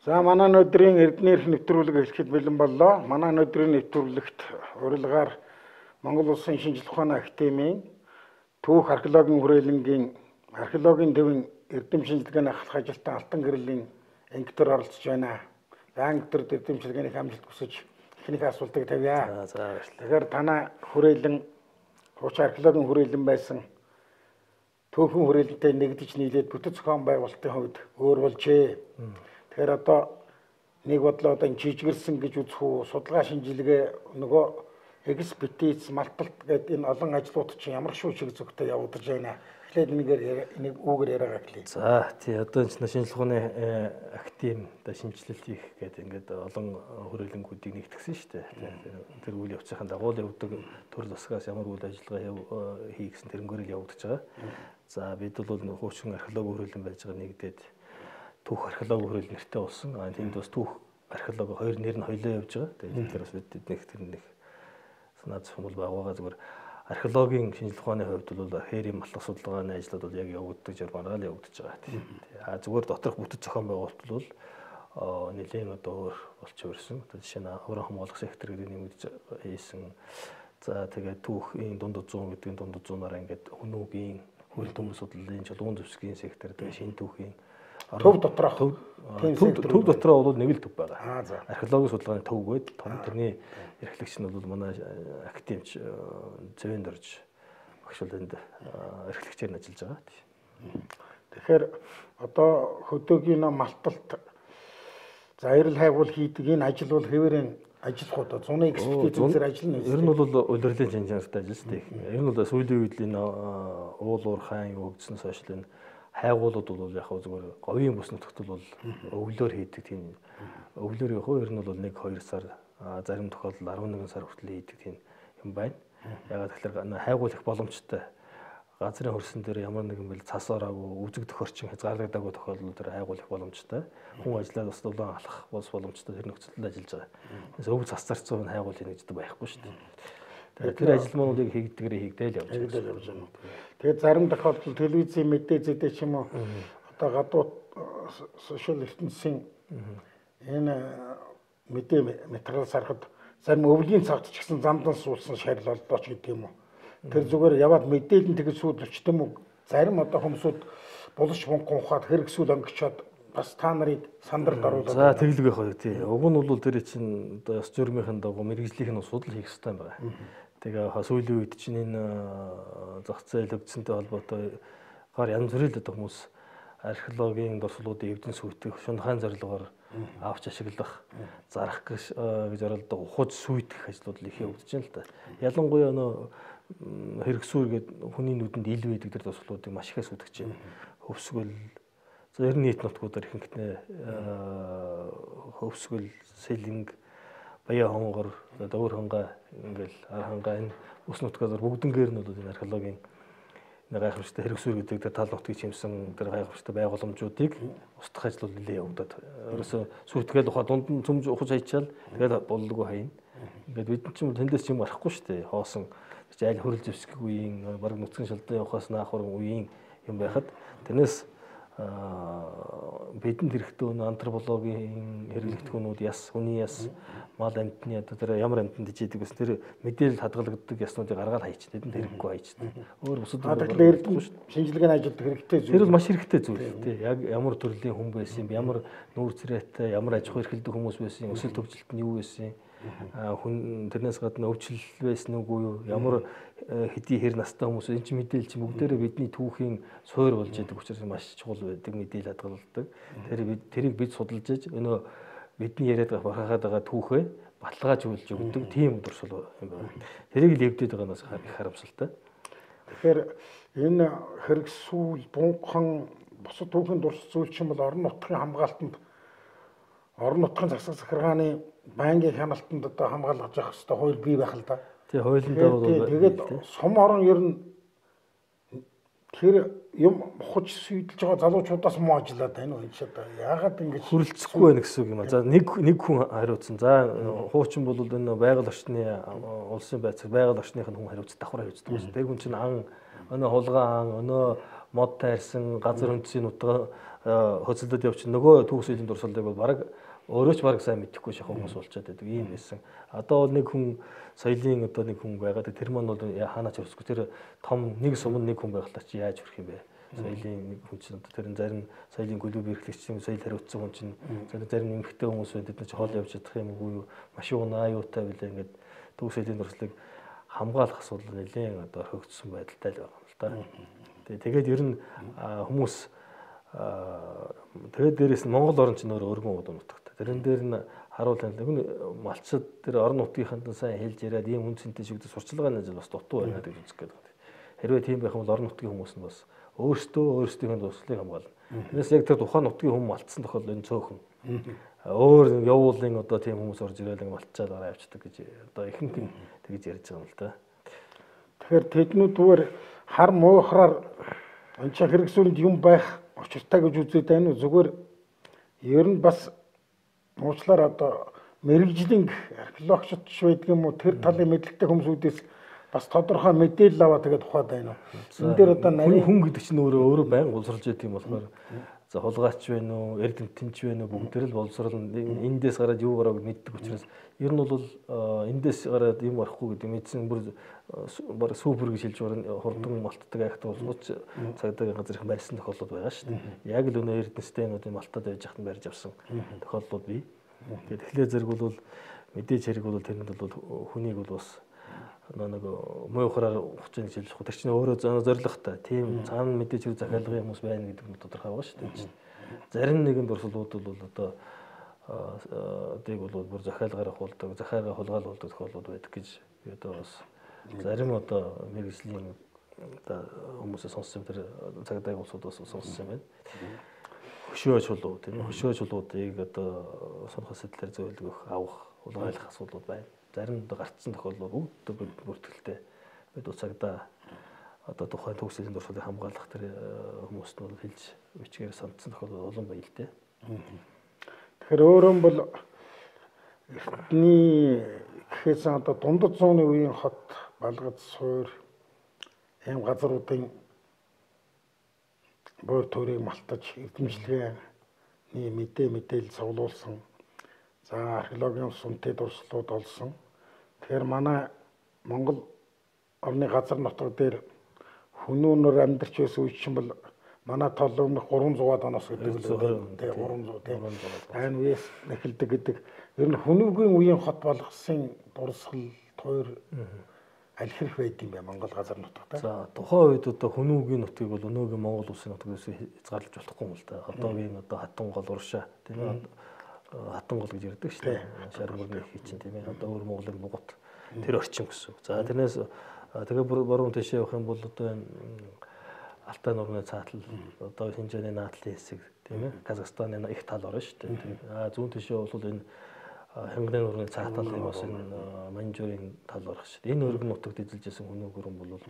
За манай өнөөдрийн эрдэнэрх нэвтрүүлэг эхлэхэд бэлэн боллоо. Манай өнөөдрийн нэвтрүүлэгт урилгаар Монгол Улсын шинжлэх ухааны академийн түүх археологийн хүрээлэнгийн археологийн төвийн эрдэм шинжилгээний ахлах ажилтан Алтан гэрлийн ангитар оролцож байна. За ангитар эрдэм шинжилгээний амжилт хүсэж эхнийх асуултыг тавья. За баярлалаа. Тэгэхээр танай хүрээлэн хуучин археологийн хүрээлэн байсан түүхэн хүрээлэнтэй нэгдэж нийлээд бүтэц зохион байгуулалтын хувьд өөр болжээ. Тэгэхээр одоо нэг бодлоо одоо жижигэрсэн гэж үзэх үү, судалгаа шинжилгээ нөгөө экспертиз, малталт гэдэг энэ олон ажлууд чинь ямар шүү шиг зөвхөн явагдаж байна. Эхлээд энийг үүгээр яриагаа эхлэе. За тий одоо энэ шинжлэх ухааны академи одоо шинжилэлт хийх гэдэг ингээд олон хүрээлэнгүүдийг нэгтгэсэн шүү дээ. Тэр үйл явцын дагуу л явдаг төрөл засгаас ямар үйл ажиллагаа хий гэсэн тэрнгээр л явагдаж байгаа. За бид бол хуучин археологи хүрээлэн байж байгаа нэгдээд түүх археологи хүрээлэн нэртэй болсон. Тэнд бас түүх археологи хоёр нэр нь хоёлоо явж байгаа. Тэгээд тэр бас бид нэг санаа зовхон бол байгаа зүгээр археологийн шинжлэх ухааны хувьд бол хээрийн малтах судалгааны ажлууд бол яг явагдаж маргаал явагдаж байгаа. Зүгээр доторх бүтэц зохион байгуулалт бол нэлийн одоо өөр болчих ирсэн. Жишээ нь аврах хамгаалах сектор гэдэг нэмэгдэж хийсэн. За тэгээд түүхийн дунд зүүн гэдгийн дунд зүүнаараа ингээд өнөөгийн хөрөлт төмөр судлалын чулуун зэвсгийн сектор тэгээд шинэ түүхийн төв доторх төв дотроо бол нэг л төв байгаа. Археологийн судалгааны төв гээд тэрний эрхлэгч нь бол манай академич Зэвэнд орж багш бол энд эрхлэгчээр нь ажиллаж байгаа. Тэгэхээр одоо хөдөөгийн малталт заярал хайвал хийдэг энэ ажил бол хэвээрээ ажиллах удаа зуны экспертизээр ажиллана. Ер нь бол улирлын шинжилгээтэй ажиллаж тийг. Ер нь бол сүүлийн үед энэ уул уурхайн өгдснөөс хойш энэ хайгуулууд бол яг зүгээр говийн бүс нутагт бол өвлөөр хийдэг тийм өвлөөр яг ер нь бол 1-2 сар зарим тохиолдолд 11 сар хүртэл хийдэг тийм юм байна. Ягаад тэгэхээр хайгуул их боломжтой. Газрын хөрсөн дээр ямар нэгэн бэл цас ороогүй үзэгдэх орчин хязгаарлагдаагүй тохиолдол дээр хайгуул их боломжтой. Хүн ажиллаад бас дулаан алах бас боломжтой тэр нөхцөлд ажиллаж байгаа. Тэгээс өв цас зарцсан хайгуул хийж гэдэг байхгүй шүү дээ. Тэр ажил муудыг хийгдэгээрээ хийгдээл явж байгаа. Тэгээд зарим тохиолдолд телевизийн мэдээзэдээ ч юм уу одоо гадууд сошиал ертөнцийн энэ мэдээ материал сарахад зарим өвлийн цагт ч гэсэн замдан суулсан шарил олдооч гэдэг юм уу. Тэр зүгээр яваад мэдээлэл тэгж сүйдэлчт юм уу. Зарим одоо хүмүүсүүд булш бунхан ухаад хэрэгсүүл өнгөчөөд бас та нарыг сандард оруулаад. За тэглэг байх уу тий. Уг нь бол тэр чинь одоо ёс журмынхын дагуу мэрэгжлийнх нь судал хийх хэрэгтэй байгаа. Тэгээ сүүлийн үед чинь энэ зах зээл өвдсөнтэй холбоотой гар янз бүрийн одоо хүмүүс археологийн дурсгалуудын эвдэн сүйтгэх, шунхайн зорилгоор авч ашиглах, зарах гэж оролддог ухаж сүйтгэх ажлууд их явагдаж байна л да. Ялангуяа хэрэгсүүр гэдэг хүний нүдэнд ил байдаг тэр дурсгалуудыг маш их сүйтгэж байна. Хөвсгөл ер нь нийт нутгуудаар ихэнхдээ хөвсгөл, сэлэнг, баяа хонгор, дөөр хангай ингээл ар хангай энэ ус нутгаар бүгднгээр нь бол энэ археологийн гайхамшигтай хэрэгсүүр гэдэг тэр тал нутгийг чимсэн тэр гайхамшигтай байгууламжуудыг устгах ажил бол нэлээд явагдаад. Ерөөсөө сүйтгэл ухаа дунд нь цөмж ухаж хайчаал тэгээд боллогоо хайна. Ингээд бид чинь тэндээс ч юм арахгүй шүү дээ. Хоосон айл хөрөл зэвсгэх үеийн баг нүцгэн шалдан явахаас наахвар үеийн юм байхад тэрнээс бидэнд хэрэгтэй өнө антропологийн хэрэглэгдэхүүнүүд яс, хүний яс, мал амьтны одоо тэр ямар амьтанд ижидэг гэсэн тэр мэдээлэл хадгалагддаг яснуудыг гаргаад хайчих. Тэдэнд хэрэггүй хайчих. Өөр бусад эрдэм шинжилгээний ажилд хэрэгтэй зүйл. Тэр бол маш хэрэгтэй зүйл тий. Яг ямар төрлийн хүн байсан юм, ямар нүүр царайтай, ямар аж ахуй эрхэлдэг хүмүүс байсан, өсөлт төвчлөлт нь юу байсан, хүн тэрнээс гадна өвчлөл байсан үгүй юу, ямар хэдий хэр настай хүмүүс энэ ч мэдээлэл чинь бүгдээрээ бидний түүхийн суур болж байдаг учраас маш чухал байдаг мэдээлэл хадгалдаг. Тэрийг бид судалж иж өнөө бидний яриад бахархаад байгаа түүхээ баталгаажуулж өгдөг тийм дурсгал юм байна. Тэрийг л эвдээд байгаа нас их харамсалтай. Тэгэхээр энэ хэрэгсүүл, бунхан, бусад түүхийн дурсгал зүйл чинь бол орон нутгийн хамгаалтанд орон нутгийн засаг захиргааны байнгын хяналтанд одоо хамгаалж явах хэрэгтэй хууль бий байх л да. Тий хуулиндаа бол тэгээд сум орон ер нь тэр юм ухаж сүйдэлж байгаа залуучуудаас муу ажиллаад байна уу энэ одоо яагаад ингэж хүрэлцэхгүй байна гэсэн үг юм а. За нэг хүн хариуцсан. За хуучин бол энэ байгаль орчны улсын байцаг байгаль орчных нь хүн хариуцсан давхар хариуцдаг байсан. Тэр хүн чинь ан өнөө хулгай ан өнөө мод тайрсан газар хөндсийн нутгаа хөцөлдөд явчих нөгөө төгсөлийн дурсгалыг бол баг өөрөө ч баг сайн мэдэхгүй шахах хүмүүс болчиход байдаг ийм байсан. Одоо бол нэг хүн соёлын одоо нэг хүн байгаад тэр маань бол хаанаач өрсөхгүй тэр том нэг сум нэг хүн байхлаа чи яаж хүрэх юм бэ? Соёлын нэг хүн чинь одоо тэр зарим соёлын клуб эрхлэгч чинь соёл хариуцсан хүн чинь зарим эмэгтэй хүмүүс байна бид нар ч хоол явж чадах юм уу юу машин унаа юутай билээ ингээд төгсөлийн дурслыг хамгаалах асуудал нэлээд одоо орхигдсон байдалтай л байгаа юм л да. Тэгээд ер нь хүмүүс тэгээд дээрэс нь Монгол орн чинь өөрөө өргөн удаа нутагтай. Тэрэн дээр нь харуулсан малчид тэр орон нутгийнханд сайн хэлж яриад ийм үнцэнтэй шиг сурчлагын ажил бас дутуу байна гэж үзэх гээд байна. Хэрвээ тийм байх юм бол орон нутгийн хүмүүс нь бас өөрсдийнхөө дурслыг хамгаална. Тэрнээс яг тэр тухайн нутгийн хүмүүс малтсан тохиолдол энэ цөөхөн. Өөр явуулын одоо тийм хүмүүс орж ирэл малтчаад гараа явчихдаг гэж одоо ихэнх нь тэгж ярьж байгаа юм л да. Тэгэхээр тэднүүд зүгээр хар муухраар энэ ч хэрэгсүүлэнд юм байх учиртай гэж үзээд байна уу? Зүгээр ер нь бас уучлаар одоо мэрэгжлийн археологчд ч байдаг юм уу? Тэр талын мэдлэгтэй хүмүүсүүдээс бас тодорхой мэдээлэл аваа тэгээд ухаад байна уу? Энэ дээр одоо нарийн хүн гэдэг чинь өөрөө байнга боловсруулж яадаг юм болохоор за хулгайч байна уу, эрдэмтэнч байна уу бүгд л боловсруулна. Эндээс гараад юу гарааг мэддэг учраас ер нь бол эндээс гараад юм орохгүй гэдэг мэдсэн бүр супер гэж хэлж байгаа хурдан малтдаг айхт болооч цагдаагийн газар их барьсан тохиолдол байгаа шүү дээ. Яг л өнөө эрдэнэстэй энэ малтад байж хатан барьж авсан тохиолдлууд бий. Тэгэхээр зэрэг бол мэдээж хэрэг бол тэрэнд бол хүнийг бол бас нэг муухраар хугацааны хэлж байгаа. Тэр чинь өөрөө зоригтой. Тийм цаана мэдээж хэрэг захиалгын хүмүүс байна гэдэг нь тодорхой байгаа шүү дээ. Зарим нэгэн дурсгалууд бол одоо дэг бол бүр захиалгаараа хулдаг, захиагаа хулгайлуулдаг тохиолдлууд байдаг гэж би одоо бас зарим одоо мэргэжлийн одоо хүмүүсээс сонссон тэр цагдаагийн улсуудаас сонссон юм байна. Хөшөө чулуу тийм хөшөө чулуудыг одоо сонхол сэтлэр зөвлөх авах хулгайлах асуудлууд байна. Зарим гарцсан тохиолдлууд бүгд бүртгэлтэй бид уцагдаа одоо тухайн төгсөлийн дурсгалыг хамгаалах тэр хүмүүст нь хэлж бичгээр сандсан тохиолдол олон байна л дээ. Тэгэхээр өөрөө бол эртний гэхээс одоо дундад зууны үеийн хот Балгад суур ийм газруудын боор төрийг малтаж эзэмшлэгээний мэдээлэл цуглуулсан. За археологийн сүнтэй дурслууд олсон. Тэгэхээр манай Монгол орны газар нутаг дээр хүмүүнээр амьдарч байсан үе чинь бол манай тол өмнөх 300-аад оноос гэдэг л дээ 300 тийм. Айн үеэс эхэлдэг гэдэг. Ер нь хүмүүгийн үеийн хот болгосон дурсгал тойр аль хэрэг байд юм бэ Монгол газар нутагт? За тухайн үед одоо хүмүүгийн нутгийг бол өнөөгийн Монгол улсын нутгаас хязгаарлаж болохгүй юм л да. Одоогийн одоо Хатангол уршаа тийм ээ Хатангол гэж ярьдаг шүү дээ. Шаргуурны их чинь тийм ээ. Одоо өөр Монголын нугат тэр орчин гэсэн. За тэрнээс тэгээ баруун тийшээ явах юм бол одоо энэ Алтай нурны цаатал одоо Хинжээний наадлын хэсэг тийм ээ. Казахстаны их тал орно шүү дээ. Зүүн тийшээ бол энэ Хянганы нурны цаатал юм бас энэ Манжуурын тал орох шүү дээ. Энэ өргөн нутагт эзэлжсэн хүний гүрэн бол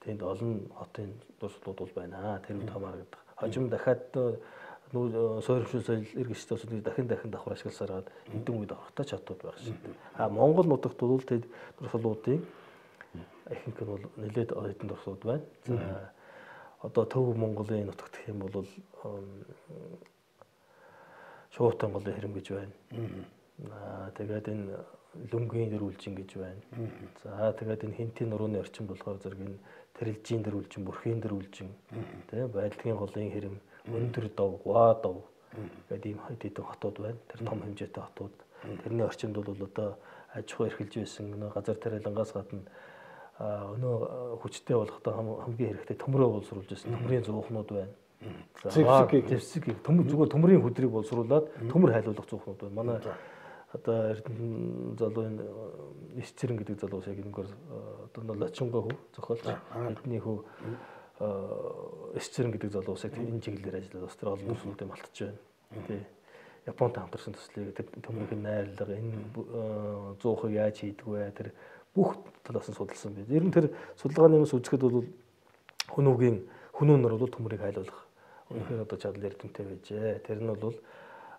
тэнд олон хотын дурслууд бол байна. Тэр үед хамаардаг. Хожим дахиад сойрхшил соёл иргэжтэй улсууд дахин давхар ашигласаар гад эдэн үед аврахтай чадвар байх шүү дээ. Монгол нутагт бол тэд дурслуудын ихэнх нь бол нэлээд хэдэн дурслууд байна. За одоо Төв Монголын нутагт гэх юм бол Шуутан голын хэрэм гэж байна. Тэгээд энэ Лүнгийн дөрвөлжин гэж байна. За тэгээд энэ Хинтийн нурууны орчин болохоор зэрэг энэ Тэрэлжийн дөрвөлжин, Бүрхийн дөрвөлжин, тийм Байдалгийн голын хэрэм, Өндөр дов, Гуа дов гэдэг ийм хэдэн хотууд байна. Тэр том хэмжээтэй хотууд. Тэрний орчинд бол одоо аж ахуй эрхэлж байсан газар тариалангаас гадна өнөө хүчтэй болохдоо хамгийн хэрэгтэй төмрөө боловсруулж байсан. Төмрийн зуухнууд байна. Зэвсэг зүгээр төмрийн хөдрийг боловсруулад төмөр хайлуулах зуухнууд байна. Манай одоо Эрдэнэ залууны Ис Цэрэн гэдэг залуус яг энэгээр одоо Лачингаа хөв зохиолч бидний хөв Ис Цэрэн гэдэг залуус яг энэ чиглэлээр ажиллаад бас тэр олон төслүүдийг малтаж байна. Тий. Японтой хамтарсан төслийг тэр төмрийн найрлага энэ зуухыг яаж хийдэг вэ? Тэр бүх талаас нь судалсан байна. Ер нь тэр судалгааны юмс үзэхэд бол хүмүүнээр бол төмрийг хайлуулах үнэхээр одоо чадал эрдэмтэй байжээ. Тэр нь бол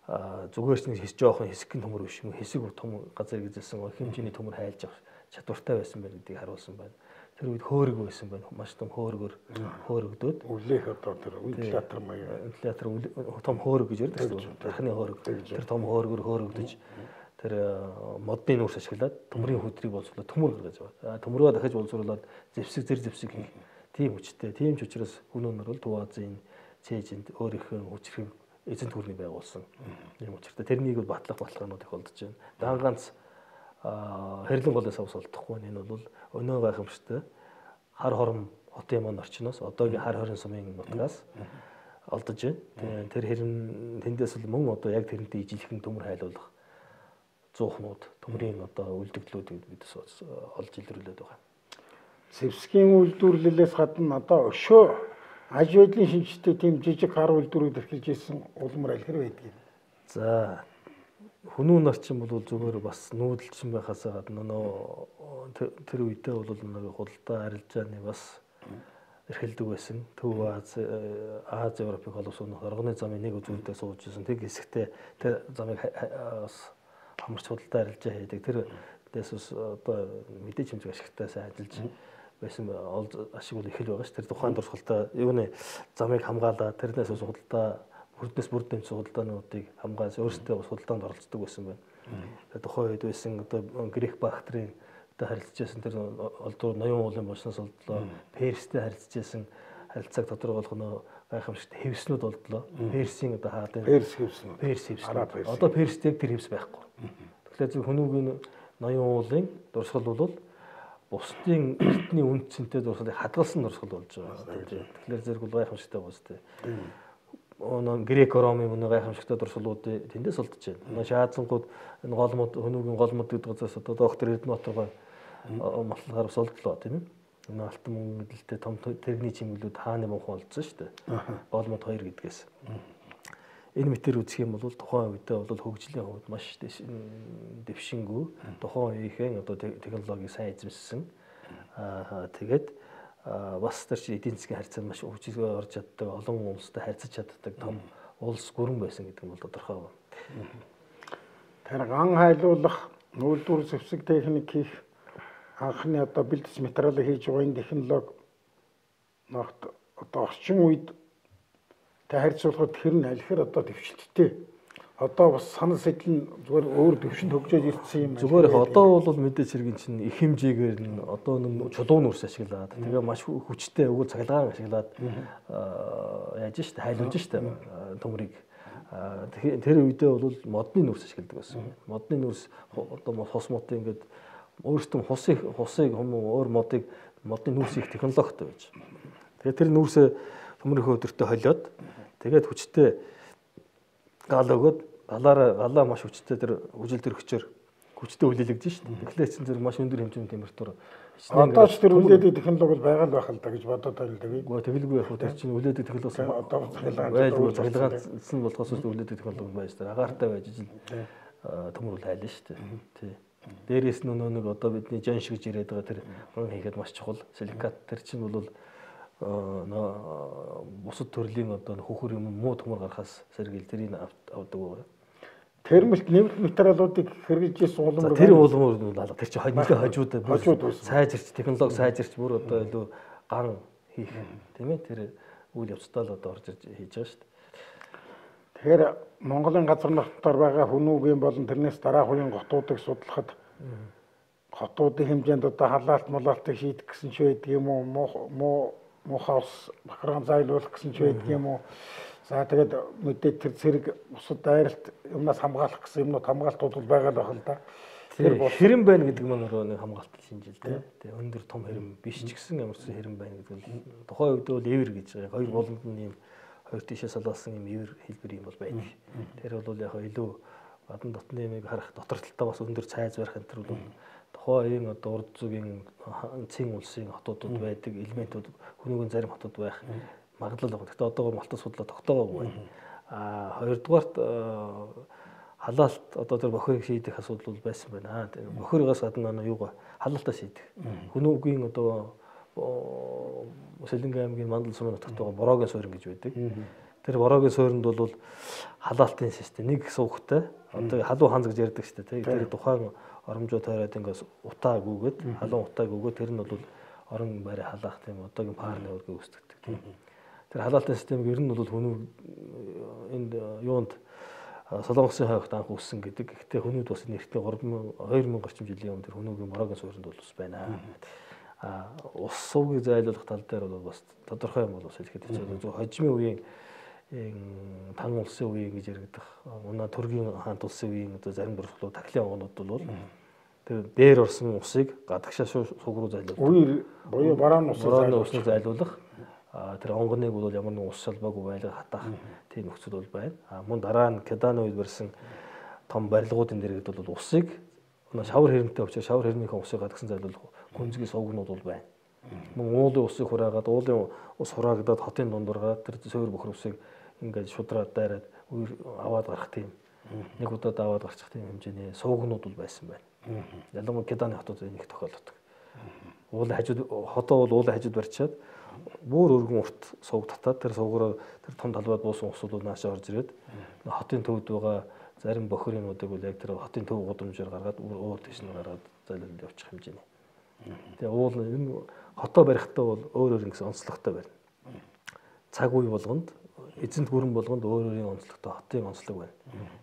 зүгээр ч нэг жоохон хэсэг төмөр биш юм. Хэсэг том газар эзэлсэн хэмжээний төмөр хайлж авах чадвартай байсан байна гэдгийг харуулсан байна. тэр үед хөөрөг байсан байна. Маш том хөөргөөр хөөрөгдөөд үлээх одоо тэр вентилятор маяг том хөөрөг гэж ярьдаг шүү дээ. Дахны хөөрөг. Тэр том хөөргөөр хөөрөгдөж тэр модны нүүрс ашиглаад төмрийн хөдрийг боловсруулаад төмөр гаргаж байгаа. Төмрөө дахиж боловсруулаад зэр зэвсэг хийх тийм хүчтэй. Тийм ч учраас өнөөнөр бол Төв Азийн цээжинд өөрийнхөө хүчрэг эзэн төрний байгуулсан юм учиртай. Тэрнийг бол баталгаанууд их болдож байна. Дан ганц хэрлэн голоос авс олдохгүй. Энэ бол өнөө гайхамшигтай хар хором хотын маань орчноос одоогийн хар хорин сумын нутгаас олдож байна. Тэр хэрэн тэндээс л мөн одоо яг тэрнтэй ижилхэн төмөр хайлуулах зуухнууд төмрийн одоо үйлдвэрлэлүүд бидээс олж илрүүлээд байгаа. Зэвсгийн үйлдвэрлэлээс гадна одоо өшөө аж байдлын шинжтэй тийм жижиг хар үйлдвэрүүд эрхэлж ирсэн улмар аль хэрэг байдаг юм. За хүнүүн орчин бол зүгээр бас нүүдэлчин байхаас гадна тэр үедээ бол нэг худалдаа арилжааны бас эрхэлдэг байсан. Төв Аз Европын холбооны оргоны замын нэг үзүүлэлтээр сууж ирсэн. Тэг хэсэгтээ тэр замыг бас хамарч худалдаа арилжаа хийдэг. Тэр дэс одоо мэдээж хэмжээ ашигтай сайн ажиллаж байсан ашиг бол их л байгаа ш. Тэр тухайн дурсгалтай юуны замыг хамгаалаад тэрнээс бас худалдаа бүрднээс бүрд дэмжсэн худалдаануудыг хамгаалж өөрсдөө бас худалдаанд оролцдог байсан байна. Тэр тухайн үед байсан одоо грек бактерийн одоо харилцаж байсан тэр олдвор ноён уулын болсноос олдлоо. Перстэй харилцаж байсан харилцааг тодорхойлох нь гайхамшигт хэвснүүд болдлоо. Персийн одоо хаадын Перс хэвснүүд. Перс хэвснүүд. Одоо Перстэй тэр хэвс байхгүй. Тэгэхээр зөв хүнүүгийн ноён уулын дурсгал бол бусдын эртний үндсэнтэй дурсгалыг хадгалсан дурсгал болж байгаа. Тэгэхээр зэрэг бол гайхамшигтай байна тийм. Грек ромын мөн гайхамшигтай дурсгалууд тэндээс олдож байна. Шаазангууд энэ голмод хүнүүгийн голмод гэдэг газраас одоо доктор Эрдэнэбаатарга матлахаар олдлоо тийм ээ. Энэ алтан мөнгө мэдлэлтэй том тэрэгний чимэглүүд хааны мөнх олдсон шүү дээ. Голмод 2 гэдгээс. Энэ мэтэр үзэх юм бол тухайн үедээ бол хөгжлийн хувьд маш дэвшингүй тухайн үеийнхэн одоо технологиг сайн эзэмшсэн. Тэгээд бас тэр чи эдийн засгийн харьцаанд маш хөгжлөөр орж чаддаг, олон улстай харьцаж чаддаг том улс гүрэн байсан гэдэг нь бол тодорхой байна. Тэр ган хайлуулах, нүүлдвэр зэвсэг техник хийх анхны одоо бэлдэс материалыг хийж байгаа энэ технологи ногт одоо орчин үед харьцуулахад тэр нь аль хэр одоо дэвшилттэй. Одоо бас санал сэтэл нь зүгээр өөр төвшөнд хөгжөөд ирсэн юм. Зүгээр одоо бол мэдээж хэрэг чинь их хэмжээгээр нь одоо нэг чулуун нүрс ашиглаад тэгээ маш хүчтэй өгөө цахилгаан ашиглаад яаж штэ хайлуулж штэ төмрийг. Тэр үедээ бол модны нүрс ашигладаг байсан. Модны нүрс одоо хос мод ингээд өөрсдөө хусыг өөр модны нүрс их технологитой байж. Тэгээ тэр нүрсээ төмрийнхөө өдөртөө холиод тэгээд хүчтэй гал өгөөд галаа маш хүчтэй тэр үжил төрөгчөөр хүчтэй хүлээлгэж шин. Тэгэхээр чинь зэрэг маш өндөр хэмжээний температур. Одоо ч тэр үлээдэг технологи байгаа л байх л да гэж бодоод байна л да. Гэхдээ тэгэлгүй яг тэр чинь үлээдэг технологи одоо цахилгаан болохоос үлээдэг технологи байж тэр агаартай байж ижил төмөр хайлна шүү дээ. Тий. Дээрээс нь нэг одоо бидний жан шиг ирээд байгаа тэр ган хийхэд маш чухал. Силикат тэр чинь бол бусад төрлийн одоо хөхөр юм муу төмөр гарахаас сэргийл тэрийг авдаг байгаа. Термэлт нэмэлт материалуудыг хэрэгжүүлсэн улмар тэр улмар тэр чинь хажууд сайжирч технологи сайжирч бүр одоо илүү ган хийх тийм ээ тэр үйл явцтай л одоо орж ирж хийж байгаа шүү дээ. Тэгэхээр Монголын газар нутгаар байгаа хүнүүгийн болон тэрнээс дараах үеийн хотуудыг судлахад хотуудын хэмжээнд одоо халаалт молоалтыг шийдэх гэсэн ч байдаг юм уу муухайс бахархан зайлуулах гэсэн ч байдаг юм уу. За тэгээд мэдээ тэр зэрэг бусад дайралт юмнаас хамгаалах гэсэн юмнууд хамгаалтууд бол байгаа л байх л да. Тэр хэрэм байна гэдэг маань нэг хамгаалт шинжил тийм. Тэгээ өндөр том хэрэм биш ч гэсэн ямар ч хэрэм байна гэдэг нь тухайн үед бол эвэр гэж байгаа. Хоёр болонд нь юм хоёр тишээ салаасан юм эвэр хэлбэр юм бол байдаг. Тэр бол яг илүү гадна дотны юмыг харах дотор талтай бас өндөр цайз барих энэ төр бол тухайн үеийн одоо урд зүгийн цэн улсын хотуудад байдаг элементүүд хүнүүгийн зарим хотод байх магадлал байгаа. Гэхдээ одоогоор малтас судлаа тогтоогоогүй байна. Хоёрдугаарт халаалт одоо тэр бохирыг шийдэх асуудал бол байсан байна. Бохиргоос гадна юугаа халаалтаа шийдэх. Хүнүүгийн одоо Сэлэнгэ аймгийн Мандал сумын нутагт байгаа Бороогийн суурин гэж байдаг. Тэр Бороогийн суурьнд бол халаалтын систем нэг сувгтай одоо халуун ханз гэж ярьдаг шүү дээ. Тэр тухайн оромжоо тойроод ингээс утаа гүгээд халуун утаа гүгээд тэр нь бол орон байрыг халаах тийм одоогийн парны өргөө үүсгдэг тийм. Тэр халаалтын системийг ер нь бол хүнүүд энд юунд Солонгосын хойгт анх үүссэн гэдэг. Гэхдээ хүнүүд бас нэртэй 2000 орчим жилийн өмнө тэр хүнүүгийн морогийн суурьнд бол ус байна. Ус сувгийг зайлуулах тал дээр бол бас тодорхой юм бол бас хэлэхэд хэцүү. Хожимын үеийн тан улсын үеийн гэж яригдах унаа төргийн хаант улсын үеийн одоо зарим бүрхлөө тахлын онгонууд бол тэр дээр орсон усыг гадагшаа суг руу зайлуулдаг. Үер буюу барааны усыг зайлуулах тэр онгоныг бол ямар нэгэн ус шалбаагүй байлга хатах тийм нөхцөл бол байна. Мөн дараа нь Кеданы үед барьсан том барилгуудын дэргэд бол усыг шавар хэрэмтэй учраас шавар хэрмийнхээ усыг гадагсан зайлуулах гүнзгий сувгнууд бол байна. Мөн уулын усыг хураагаад уулын ус хураагдаад хотын дундургаад тэр суурь бохор усыг ингээд шудраад дайраад аваад гарах тийм нэг удаад аваад гарчих тийм хэмжээний сувгнууд бол байсан байна. Ялангуяа Кеданы хотод энэ их тохиолддог. Уулын хажууд хотоо бол уулын хажууд барьчаад бүр өргөн урт сувг татаад тэр сувгаараа тэр том талбайд буусан ус бол наашаа орж ирээд хотын төвд байгаа зарим бохирынуудыг бол яг тэр хотын төв гудамжаар гаргаад өөр тийш нь гаргаад зайлуулж явчих хэмжээний. Тэгээ уул энэ хотоо барихтаа бол өөр өөр ингэсэн онцлогтой байна. Цаг үе болгонд эзэнт гүрэн болгонд өөр өөрийн онцлогтой хотын онцлог байна.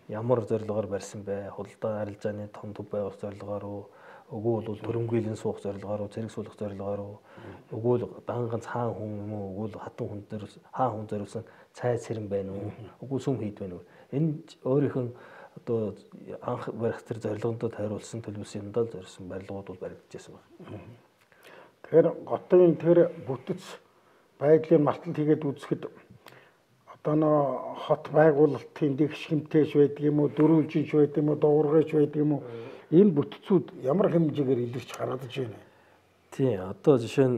Ямар зорилгоор барьсан бэ? Худалдаа арилжааны том төв байгуулах зорилгоор уу? Үгүй бол төрөмгөөлөн суух зорилгоор уу, цэрэг суулгах зорилгоор уу, үгүй л данганц хаан хүн юм уу, үгүй л хатан хүн дээр хаан хүн зориулсан цай цэрэн байна уу, үгүй сүм хийд байна уу. Энэ өөрийнх нь одоо анх барих тэр зорилгондоо тойруулсан төлөвлөсөн юмдаа зориулсан барилгууд бол баригдчихсан байна. Тэгэхээр готын тэр бүтэц байдлын марталт хийгээд үзэхэд одоо нөө хот байгуулалтын дэгш хэмтэйш байдаг юм уу, дөрвөлжинч байдаг юм уу, дуургайч байдаг юм уу? Энэ бүтцүүд ямар хэмжээгээр илэрч гаргаж байна? Тий, одоо жишээ нь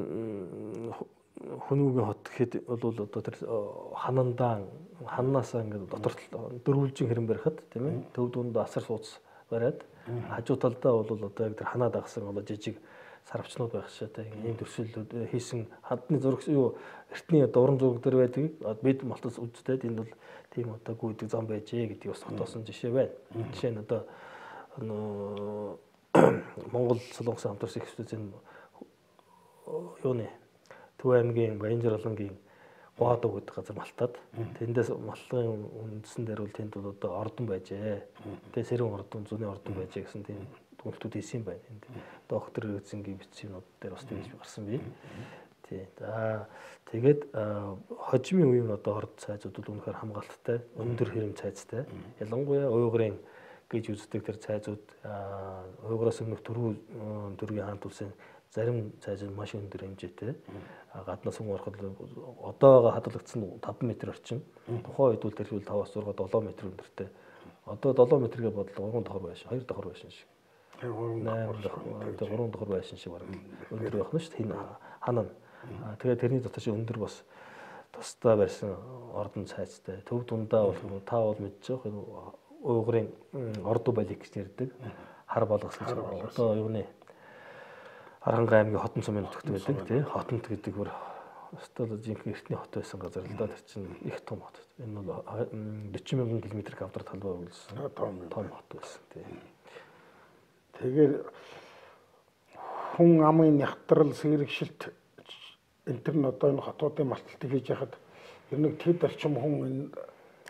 Хүнүүгийн хот гэхэд бол одоо тэр хананаас ингээд доторт дөрвөлжин хэрэм барихад тийм ээ төв дунд асар сууц бариад хажуу талдаа бол одоо яг тэр ханаа дагсан одоо жижиг сарвчнууд байх шаатай ийм төрсөлүүд хийсэн хадны зураг юу эртний одоо уран зураг дээр байдаг бид малтас үздэг энэ бол тийм одоо гүйдэг зам байжээ гэдэг бас хотоосон жишээ байна. Жишээ нь одоо Монгол Солонгосын хамтарсан их студийн юуны Төв аймгийн Баянжирлангийн Гоодов гэдэг газар малтаад тэндээс маллын үндсэн дээр бол тэнд одоо ордон байжээ. Тэгээ сэрүүн ордон, зүүнний ордон байжээ гэсэн тийм дүгнэлтүүд хийсэн байна. Энд доктор Эрдэнгийн бичсэн юмнууд дээр бас тэгж гарсан бий. Тий. За тэгээд хожимын үеийн одоо орд цайзууд бол үнэхээр хамгаалттай, өндөр хэрэм цайзтай. Ялангуяа уйгурын гэж үздэг тэр цайзууд уйгураас өмнөх төргийн хаант улсын зарим цайзууд маш өндөр хэмжээтэй. Гаднаас хүн ороход одоогоо хадгалагдсан 5 м орчим. Тухайн үед бол тэр хөл 5-аас 6 7 м өндөртэй. Одоо 7 м-гээ бодлоо 3 давхар байшин, 2 давхар байшин шиг. 3 давхар байшин шиг баг өндөр байх нь шүү дээ. Ханаа. Тэгээ тэрний дотор чи өндөр бас тусдаа барьсан ордон цайзтай. Төв дундаа бол та бол мэдж байгаа уйгурын ордуу балик гэж нэрдэг. Хар болгос гэж одоо юуны Аранга аймгийн Хотон сумын нутагт байдаг тий. Хотонт гэдэг бүр өстөл жинхэнэ эртний хот байсан газар л да. Тэр чинь их том хот. Энэ бол 40,000 км² талбай үйлсэн. Том хот байсан тий. Тэгэхээр хүн амын нягтрал сэргшилт энэ төр нь одоо энэ хотуудын малталтыг хийж яхад ер нь тэд орчим хүн энэ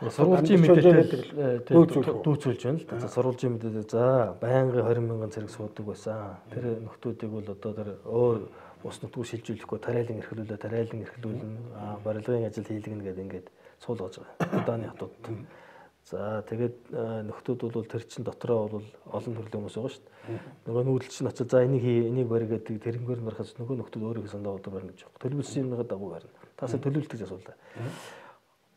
сурвалжийн мэдээлэл дүүцүүлж байна л да. Сурвалжийн мэдээлэл за байнгын 20,000 зэрэг суудаг байсан. Тэр нөхдүүдийг бол одоо тэр өөр ус нутгуу шилжүүлэхгүй тариалан эрхлүүлнэ, барилгын ажил хийлгэнэ гэдэг ингээд суулгаж байгаа. Удааны хотод. За тэгээд нөхдүүд бол тэр чин дотроо бол олон төрлийн хүмүүс байгаа шүү дээ. Нөгөө нүүдэлч нь очиж за энийг барь гэдэг тэрнгээр нь барахаас нөгөө нөхдүүд өөрийнхөө сандаа одоо барьна гэж байна. Төлөвлөсөн юмныхаа дагуу барьна. Таасаа төлөвлөлтөж асуулаа.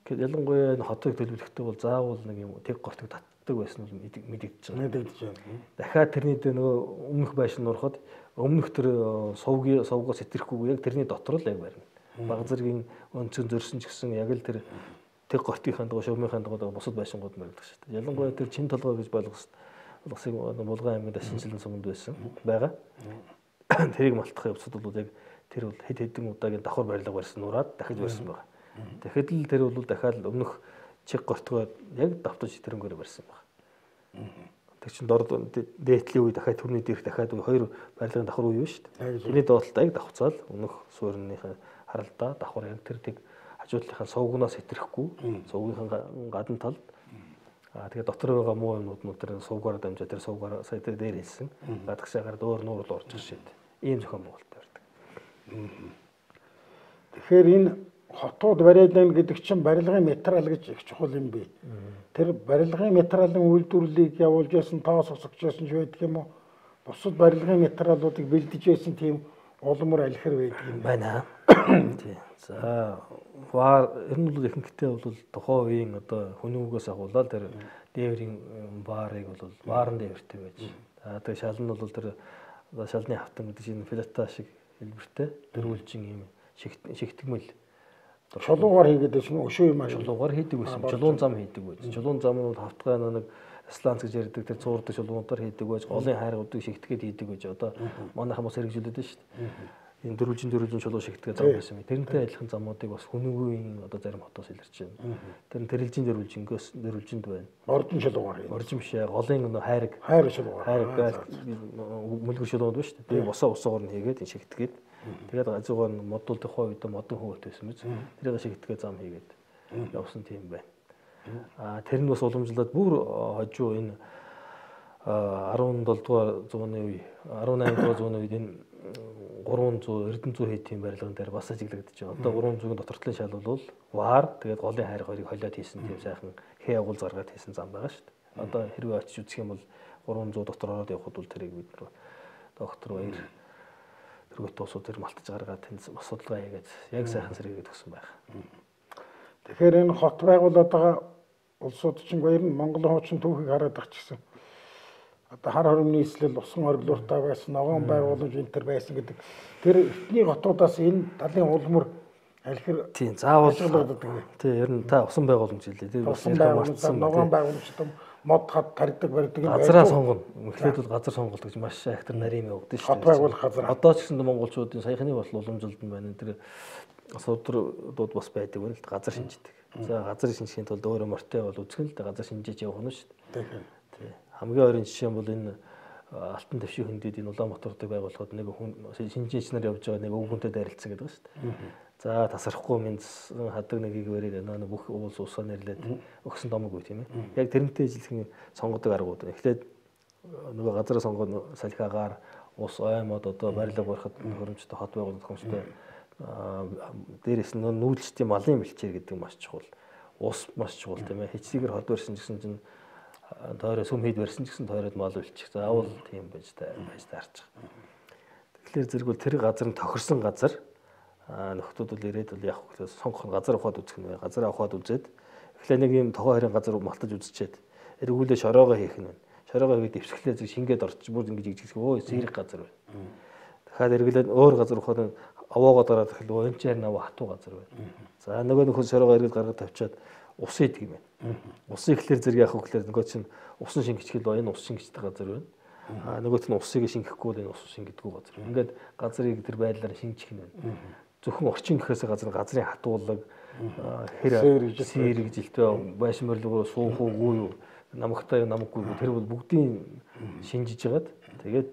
Гэтэл ялангуяа энэ хотыг төлөвлөхдөө бол заавал нэг юм тэг гортыг татдаг байсан нь мэдэгдэж байгаа. Дахиад тэрний дээр нөгөө өмнөх байшин нуурахад өмнөх тэр сувгаас сэтрэхгүйгээр яг тэрний дотор л яг барина. Баг зэргийн өнцөн зөрсөн ч гэсэн яг л тэр тэг гортынхаа дагуу шуурмынхаа дагуу бусад байшингууд баригдах шүү дээ. Ялангуяа тэр чин толгой гэж болгосон Булган аймгийн Дашинчлан суманд байсан байгаа. Тэрийг малтах явцад бол яг тэр бол хэд хэдэн удаагийн давхар барилга барьсан нураад дахиж барьсан байгаа. Тэгэхэд л тэр бол дахиад өмнөх чиг гортгоо яг давтаж тэрнгөөр барьсан байна. Тэр чинь дээдлийн үе дахиад төрний дээрх дахиад хоёр барилгын давхар үе шүү дээ. Тэрний доотлолт аяг давхцаал өнөх суурийнхаа харалдаа давхар яг тэр тийг хажуудлынхаа сувгнаас хэтрэхгүй сувгийнхаа гадна талд тэгээд дотор байгаа муу юмнууд нь тэр сувгаар дамжаа тэр сувгаар сая дээр хэлсэн гадагшаагаар дөөр нуур л орж ирж шээд ийм зохион байгуулалт байдаг. Тэгэхээр энэ хотууд бариална гэдэг чинь барилгын материал гэж их чухал юм бэ. Тэр барилгын материалын үйлдвэрлэлийг явуулж ясан тоос усгаж ясан ч байдаг юм уу? Бусад барилгын материалуудыг бэлдэж ясан тийм улмөр алхир байдаг юм байна. Тийм. За ер нь бол ихэнхдээ бол тухайн үеийн одоо хүнүүгээс агуулаад тэр дээврийн баарыг бол баарын дээвэртэй байж. Тэгээ шал нь бол тэр шалны хавтан гэдэг чинь филата шиг хэлбэртэй дөрвөлжин юм шигтгэмэл чулуугаар хийгээд байсан өшөө юм аа. Чулуугаар хийдэг байсан. Чулуун зам хийдэг байсан. Чулуун зам нь бол хавтгай нэг сланц гэж ярьдаг тэр цуурдаг чулуунуудаар хийдэг байж, голын хайруудыг шигтгээд хийдэг байж. Одоо манайхан бас хэрэгжүүлээд байна шүү дээ. Энэ дөрвөлжин чулуу шигтгээ зам байсан юм. Тэрнтэй адилхан замуудыг бас хүнүүгийн одоо зарим хотоос илэрч байна. Тэр нь тэрэлжин дөрвөлжинд байна. Ордон чулуугаар хийдэг. Ордон биш ээ. Голын хайр чулуугаар. Хайр мөлгөр чулуунд байна шүү дээ. Тэгээ босоогоор нь хийгээд энэ шигтгээд тэгээд газуугаар нь модул тухай үед модон хөвөлт байсан биз. Тэрийг шигтгээ зам хийгээд явсан тийм байна. Тэр нь бас уламжлаад бүр хожуу энэ 17 дугаар зууны үе 18 дугаар зууны үед энэ 300 Эрдэнэзүү хийдийн барилган дээр бас ажиглагдаж байна. Одоо 300-ийн дотортлын шал бол ваар тэгээд голын хайр хоёрыг холиод хийсэн тийм сайхан хээ агуулж гаргаад хийсэн зам байгаа шүү дээ. Одоо хэрвээ очиж үзэх юм бол 300 дотор ороод явхад бол тэрийг бид доктор баяр тэргүүт усууд тэр малтаж гаргаад тэнд бас судалгаа хийгээд яг сайхан сэргээгээд өгсөн байх. Тэгэхээр энэ хот байгуулаад байгаа улсууд чинь баяр нь Монголын хуучин түүхийг хараад байгаа ч гэсэн одоо хар хоригны нийслэл усан ориглууртай байсан, ногоон байгууламж энэ төр байсан гэдэг тэр эртний хотуудаас энэ талын улмөр алхир тийм заавал тийм ер нь та усан байгууламж хэлээ тийм усан байгууламж ногоон байгууламж мод хад тарьдаг барьдаг юм байна. Газраа сонгоно. Эхлээд бол газар сонголт гэж маш актер нарийн өгдөө шүү дээ. Хот байгуулах газар. Одоо ч гэсэн монголчуудын саяхны бол уламжилт нь байна. Тэр судрууд бас байдаг байна л газар шинждэг. За газар шинжихийн тулд өөрөө мортой бол үзэх л газар шинжиж явах нь шүү дээ. Тийм. Хамгийн ойрын жишээ нь бол энэ алтан твшийн хөндөд энэ Улаанбаатарыг байгуулахад нэг шинжээч нар явж байгаа нэг өвгөнтэй дайралцсан гэдэг шүү дээ. За тасрахгүй минь хадаг нэгийг бариад нэг бүх уулс усаа нэрлээд өгсөн домог үе тийм ээ. Яг тэрнтэй ижилхэн сонгодог аргууд. Эхлээд нөгөө газар сонгоод салхиагаар ус оймод одоо барилга барихад хөрөмжтэй хот байгуулах хэмжтэй дээрээс нь нүүдэлчдийн малын бэлчээр гэдэг маш чухал. Ус маш чухал тийм ээ. Хичсийгэр хот барьсан гэсэн чинь тойроо сүм хийд барьсан гэсэн тойроод мал үлчих. Заавал тийм байж таарч байгаа. Тэгэхээр зэрэг бол тэр газар нь тохирсон газар нөхдүүд бол ирээд бол яг сонгох газар ухаад үзэх нь бай. Газар ухаад үзээд эхлээ нэг юм тогоо харин газар малтаж үзчихэд эргүүлээ шороогоо хийх нь байна. Шороогоо хийгээд дэвсгэлээ зүг шингээд орчих бүр ингэж ижигсэх өө зэрэг газар байна. Дахиад эргэлээд өөр газар ухаад овоогоо дараад эхлэв энэ чээр нав хатуу газар байна. За нөгөө нөхөд шороогоо эргээд гаргаад тавьчаад ус идэг юм байна. Ус ихлээр зэрэг яах вэ гэхээр нөгөө чинь усан шингэчихэл энэ ус шингэждэг газар байна. Нөгөөт нь усыг шингэхгүй бол энэ ус шингэдэггүй газар. Ингээд газрыг тэр байдлаар шинжих нь байна. Зөвхөн орчин гэхээс газрын хатуулаг сэрэгжилтэй байшин барилгуу суух уугүй юу намагтай намаггүй тэр бол бүгдийн шинжиж ягаад тэгээд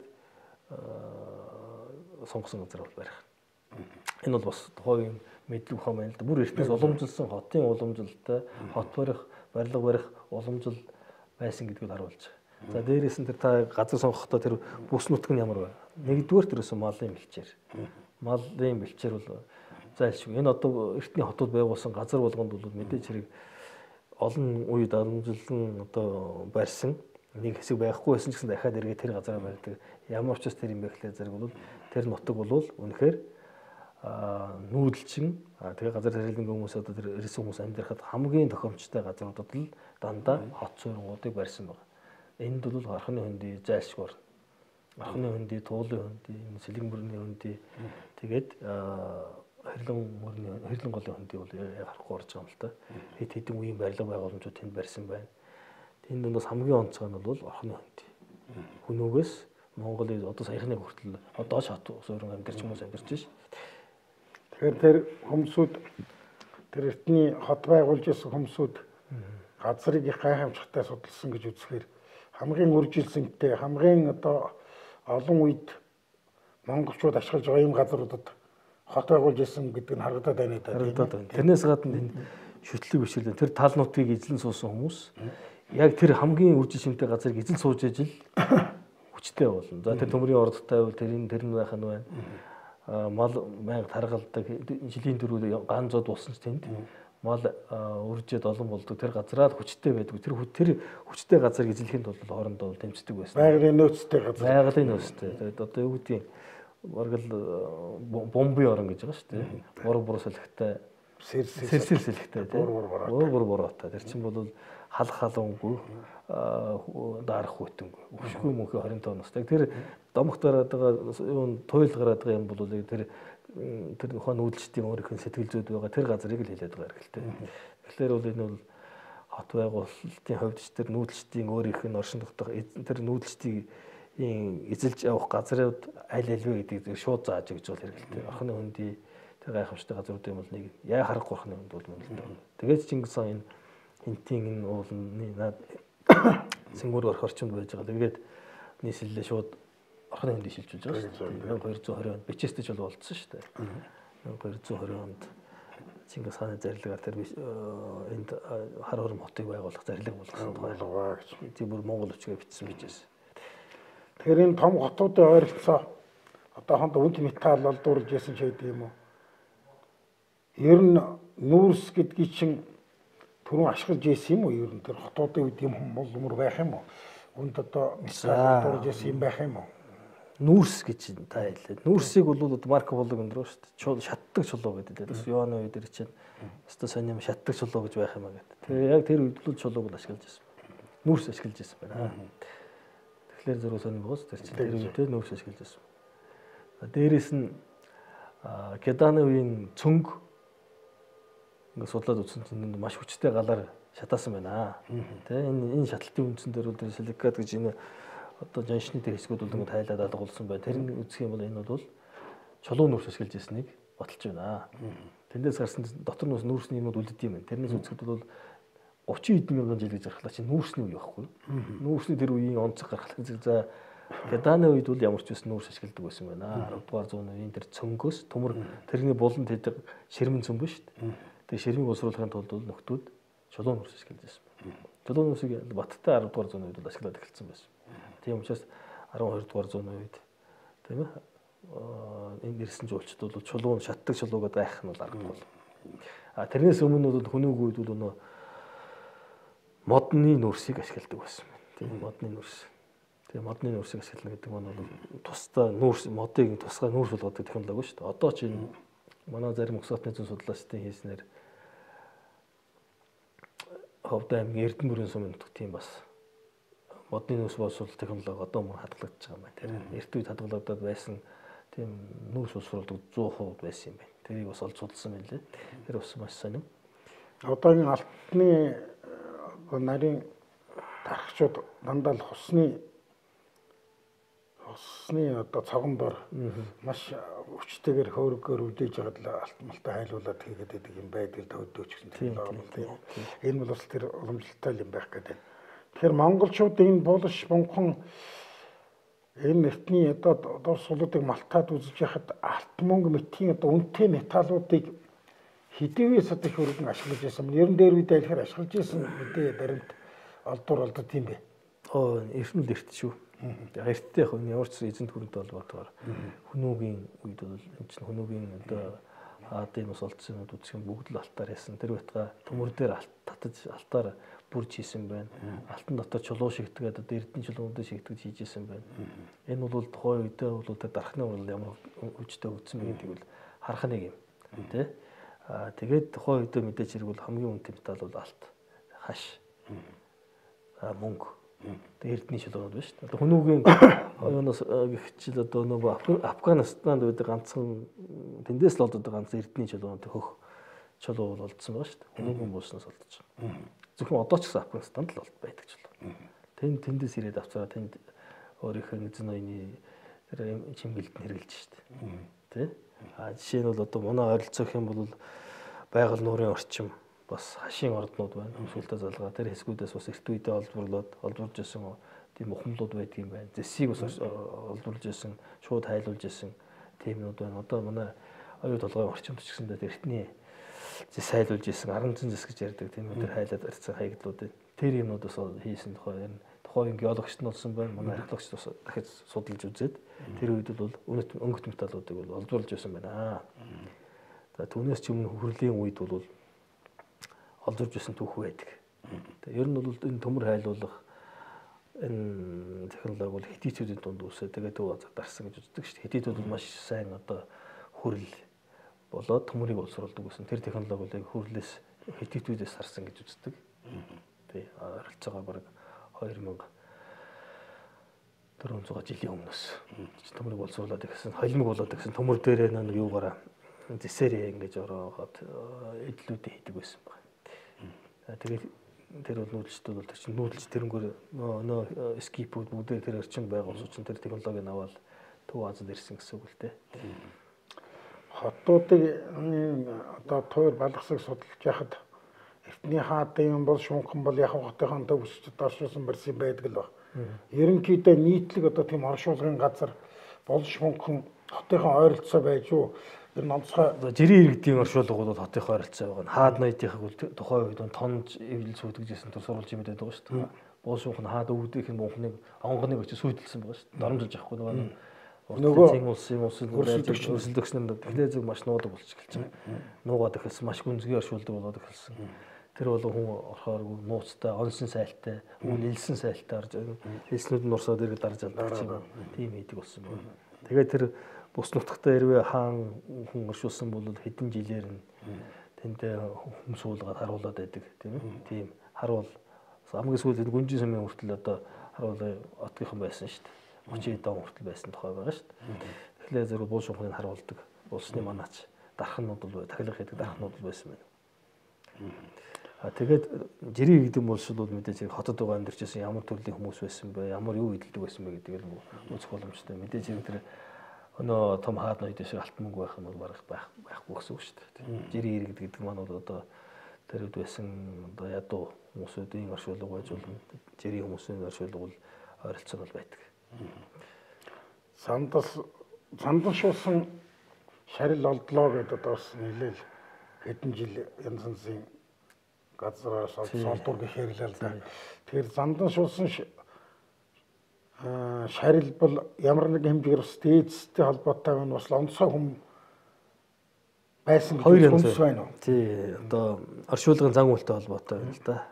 сонгосон газар бол барих. Энэ бол бас тухайн мэдлэг ухаан байна л да. Бүр эртнээс уламжилсан хотын уламжилалтай хот барих, барилга барих уламжил байсан гэдгийг харуулж байгаа. За дээрээс нь тэр та газар сонгохдоо тэр бүс нутг нь ямар вэ? Нэгдүгээр төрөөс малын бэлчээр. Малын бэлчээр бол зайлшгүй. Энэ одоо эртний хотууд байгуулсан газар болгонд бол мэдээж хэрэг олон үед уламжилсан одоо барьсан нэг хэсэг байхгүй байсан ч гэсэн дахиад эргээд тэр газараа барьдаг. Ямар ч бас тэр юм бэ гэхлээр зэрэг бол тэр нутаг бол үнэхээр нүүдэлчин тэгээ газар тариалан хүмүүс одоо тэр ирсэн хүмүүс амьдрахад хамгийн тохиомжтой газруудад л дандаа хот суургуудыг барьсан байна. Энд бол орхины хөндөй зайлшгүй орно. Орхины хөндөй, туулын хөндөй, сэлгэн мөрний хөндөй тэгээд хэрлэн голын хөндөй бол харахгүй орж байгаа юм л та. Хэд хэдэн үеийн барилга байгууламжууд тэнд барьсан байна. Тэнд дондос хамгийн онцгой нь бол орхины хөндөй. Хүнүүгээс Монголын одоо саяхны хүртэл одоо ч хот суурин амьдарч хүмүүс амьдарч шээ. Тэгэхээр тэр хүмүүсүүд тэр эртний хот байгуулж ирсэн хүмүүсүүд газрыг их гайхамшигтай судалсан гэж үзэхээр хамгийн үржилсэнтэй хамгийн одоо олон үед монголчууд ашиглаж байгаа юм газруудад хот байгуулж исэн гэдэг нь харагдаад байна даа. Харагдаад байна. Тэрнээс гадна энэ шүтлэг бишгэлэн тэр тал нутгийг эзлэн суусан хүмүүс яг тэр хамгийн үржилшинтэй газрыг эзэл сууж ижил хүчтэй болно. За тэр төмрийн ордтой бол тэр нь байх нь байна. Мал маяг таргалдаг жилийн дөрөв ганцод болсон ч тэнд мал үржээд олон болдог тэр газраад хүчтэй байдаг. Тэр хүчтэй газрыг эзлэхийн тулд хоорондоо тэмцдэг байсан. Байгалийн нөөцтэй газар. Байгалийн нөөцтэй. Тэгээд одоо юу гэдгийг бараг л бомбын орон гэж байгаа шүү дээ. Бур салхитай сэрсэр салхитай тийм. Бур бороотой. Тэр чинь бол халангүй дарах хүтэнгүй. Өшгүй мөнхөө 25 настай. Тэр домогт гараад байгаа юу туйл гараад байгаа юм бол тэр нөхөн нүүдэлчдийн өөрийнх нь сэтгэл зүйд байгаа тэр газрыг л хэлээд байгаа хэрэг л дээ. Тэгэхээр бол энэ бол хот байгуулалтын хувьд ч тэр нүүдэлчдийн өөрийнх нь оршин тогтоох тэр нүүдэлчдийг эзэлж явах газрууд аль аль вэ гэдгийг шууд зааж өгч байгаа хэрэг л дээ. Орхны хөндий тэр гайхамшигтай газруудын бол нэг яа харахгүй орхны хөнд бол юм л дээ. Тэгээд Чингис хаан энэ хинтийн энэ уулны наад Сэнгүүр орх орчинд байж байгаа. Тэгээд нийслэлээ шууд орхны хөндий шилжүүлж байгаа шүү дээ. 1220 онд бичээстэй ч бол болцсон шүү дээ. 1220 онд Чингис хааны зарлагаар тэр энд хар хором хотыг байгуулах зарлиг болгосон тухай гэж. Тийм бүр Монгол өчгөө бичсэн бичээс. Тэгэхээр энэ том хотуудын ойролцоо одоохонд үнд металл олдуулж яасан ч гэдэг юм уу. Ер нь нүүрс гэдгийг чинь түрүүн ашиглаж ийсэн юм уу? Ер нь тэр хотуудын үед юм хүмүүс байх юм уу? Үнд одоо металл олдуулж ийсэн юм байх юм уу? Нүүрс гэж та хэлээ. Нүүрсийг бол Марко Полог өндрөө шүү дээ. Шатдаг чулуу гэдэг. Бас Йоаны үед чинь өстой сони юм шатдаг чулуу гэж байх юм аа гэдэг. Тэгээ яг тэр үед л чулууг ашиглаж байсан. Нүүрс ашиглаж байсан байна. Тэгэхээр зураг сони боос тэр чинь тэр үедээ нүүрс ашиглаж байсан. Дээрээс нь Кеданы үеийн цөнг ингээд судлаад үзсэн чинь маш хүчтэй галаар шатаасан байна. Тэ энэ шаталтын үндсэн дээр бол тэр силикат гэж энэ одоо жаншны тэр хэсгүүд бол ингээд тайлаад алгуулсан байна. Тэрний үзэх юм бол энэ бол чулуу нүүрс ашиглаж ирснийг баталж байна. Тэндээс гарсан дотор нь нүүрсний юмуд үлддэв юм. Тэрнээс үзэхэд бол 30 хэдэн мянган жил гэж гаргалаа чи нүүрсний үе байхгүй. Нүүрсний тэр үеийн онцог гаргалах зэрэг за Кеданы үед бол ямар ч үс нүүрс ашигладаг байсан байна. 10 дугаар зууны үеийн тэр цөнгөөс төмөр тэрний булан тэдэг ширмэн цөм биш үү? Тэгээ ширмийг боловсруулахын тулд бол нөхдүүд чулуу нүүрс ашиглаж байсан. Чулуу нүүрсийг Баттай 10 дугаар зууны үед бол ашиглаад эхэлсэн байсан. Тийм учраас 12 дугаар зууны үед тийм ээ энэ ирсэн жуулчд бол чулуун шатдаг чулуугаад гайх нь бол аргагүй. Тэрнээс өмнө бол хүнүүг үед бол нөө модны нүүрсийг ашигладаг байсан байна. Тийм модны нүүрс. Тэгээ модны нүүрсийг ашиглана гэдэг нь бол тусдаа нүүрс модыг тусгай нүүрс болгодог технологи шүү дээ. Одоо ч энэ манай зарим Өксотны зүүн судлаачдын хийснээр Ховд аймгийн Эрдэнэ бүрийн сум нутагт тийм бас модны нүүрс боловсруулах технологи одоо мөр хадгалагдаж байгаа юм байна. Тэр эрт үед хадгалагдаад байсан тийм нүүрс боловсруулдаг 100% байсан юм байна. Тэрийг бас олж судалсан байна лээ. Тэр бас маш сонирм. Одоогийн алтны нарийн тархчууд дандаа л хусны одоо цогондор маш хүчтэйгээр хөөргөөр үдээж байгаад л алтмалтай хайлуулад хийгээд байдаг юм байдаг төвдөөч гэсэн технологи юм. Энэ бол бас тэр уламжлалтай юм байх гэдэг. Тэгэхээр монголчуудын булш бунхан энэ эртний одоо дор сулуудыг малтаад үзэж яхад алт мөнгө метийн одоо үнэтэй металлуудыг хэдийгээс одоо их өргөн ашиглаж байсан. Ерөн дээр үед айлхаар ашиглаж байсан мэдээ баримт олдод юм бэ. Эртнүүд эрт шүү. Эрттэй яг ямар ч эзэнт хүрэнтэй холбоотойгоор хүнүүгийн үед бол энэ чинь хүнүүгийн одоо хаадын ус олдсон юмуд үзэх юм бүгд л алтаар яасан. Тэр байтга төмөр дээр татаж алтаар бүрж хийсэн байна. Алтан дотор чулуу шигтгэгээд одоо эрдэнэ чулуунуудыг шигтгэж хийж исэн байна. Энэ бол тухайн үедээ бол тэр дархны урал ямар өвчтэй өгсөн бэ гэдгийг бол харах нэг юм. Тэ? Тэгээд тухайн үедээ мэдээж хэрэг бол хамгийн үнэтэй металл бол алт, хаш, мөнгө. Эрдэнэ чулуунууд байна шүү дээ. Одоо хүнүүгийн юунаас гихчил одоо нөгөө Афганистанд байдаг ганцхан тэндээс л олддог ганц эрдэнэ чулуунууд хөх чулуу бол олдсон байгаа шүү дээ. Хүнүүгийн булснаас олдож байгаа. Зөвхөн одоо ч гэсэн Афганистанд л байдаг чулуу. Тэндээс ирээд авцгаа тэнд өөрийнхөө эзэн ноёны тэр чимгэлд нь хэрэгжилж шүү дээ. Тэ? Жишээ нь бол одоо манай ойролцоох юм бол байгаль нуурын орчим бас хашийн орднууд байна. Сүлтэ залгаа тэр хэсгүүдээс бас эрт үедээ олдворлуулж байсан тийм ухамлууд байдаг юм байна. Зэсийг бас олдуулж ирсэн, шууд хайлуулж ирсэн тиймнүүд байна. Одоо манай оюу толгойн орчимд ч гэсэндээ эртний зэс хайлуулж ирсэн 10 зэс гэж ярьдаг тиймүүдээр хайлаад ирсэн хаягдлууд байна. Тэр юмнуудаас хийсэн тухай энэ тухайн геологчд нь болсон байна. Манай археологч дахиж судалж үзээд тэр үед бол өнгөт металлуудыг бол олдуулж ирсэн байна. За түүнээс ч өмнө хүрлийн үед бол олдуулж ирсэн түүх байдаг. Тэгээ ер нь бол энэ төмөр хайлуулах энэ технологи бол хетитүүдийн дунд үсээ тэгээд төв задарсан гэж үздэг шүү дээ. Хетитүүд бол маш сайн одоо хүрэл болоод төмөрийг боловсруулдаг гэсэн. Тэр технологи бол хүрлээс хетитүүдээс сарсан гэж үздэг. Тий, ойролцоогоо бараг 2400 жилийн өмнөөс төмөрийг боловсруулад гэсэн. Холимог болоод гэсэн төмөр дээрээ нэг юугаараа зэсээр ингэж ороогоод эдлүүдээ хийдэг байсан байна. Тэгээд тэр бол нүүдэлчдүүд бол тэр чинь нүүдэлч тэрнгээр нөө скипүүд бүгдээ тэр орчинд байгаа улс чинь тэр технологиг аваад Төв Азад ирсэн гэсэн үг л дээ. Хотуудыг одоо тойр балгасыг судалж яхад эртний хаадын бол шунхан бол яг хотынхаа төвсөд оршуулсан барьсан байдаг л ба. Ерөнхийдөө нийтлэг одоо тийм оршуулгын газар бол шунхан хотынхаа ойролцоо байж юу ер нь онцгой жирийн иргэдийн оршуулгууд бол хотынхаа ойролцоо байгаа. Хаад ноёдынхаг бол тухайн үед тонж эвлэл сүйтгэжсэн төр сурвалж юм байдаг шүү дээ. Буул шунхан хаад өвдөх юм бунхныг онгоныг очиж сүйдэлсэн байгаа шүү дээ. Доромжилж авахгүй нөгөө улсын өрсөлдөгчнөр тэглээ зүг маш нуудаг болчих гэлж байгаа. Нуугаад ихэлсэн маш гүнзгий оршуулдаг болоод ихэлсэн. Тэр бол хүн орохоор нууцтай, онсон сайлтай, үн илсэн сайлтай орж хэлснүүд нь урсаад ирээд дарж алдаг юм. Тийм хийдэг болсон байна. Тэгээд тэр бус нутагтаа хэрвээ хаан хүн оршуулсан бол хэдэн жилээр нь тэндээ хүм суулгаад харуулад байдаг тийм ээ. Тийм харуул хамгийн сүүлд гүнжин сумын хүртэл одоо харуулын отгийнхан байсан шүү дээ. 30 дон хүртэл байсан тухай байгаа шүү дээ. Тэгэхээр зэрэг буул шунхныг харуулдаг улсны манаач дархнууд бол тахилга хийдэг дархнууд байсан байна. Тэгээд жирийн иргэдэн болшууд мэдээж хотод байгаа амьдарчсэн ямар төрлийн хүмүүс байсан бэ, ямар юу идэлдэг байсан бэ гэдгийг л үзэх боломжтой. Мэдээж тэр өнөө том хаад ноёд шиг алт мөнгө байх нь бол барах байхгүй гэсэн үг шүү дээ. Жирийн иргэд гэдэг маань бол одоо тэр үед байсан одоо ядуу хүмүүсийн оршуулга байж болно. Жирийн хүмүүсийн оршуулга бол ойролцоо бол байдаг. Сандан шуусан шарил олдлоо гэдэг одоо бас нэлээл хэдэн жил янз янзын газраас солдуур гэхээр л да. Тэгэхээр зандан шуусан шарил бол ямар нэг хэмжээгээр бас дээдстэй холбоотой байна. Бас онцгой хүм байсан гэж үнс байна уу? Тий, одоо оршуулгын зан үйлтэй холбоотой байна л да.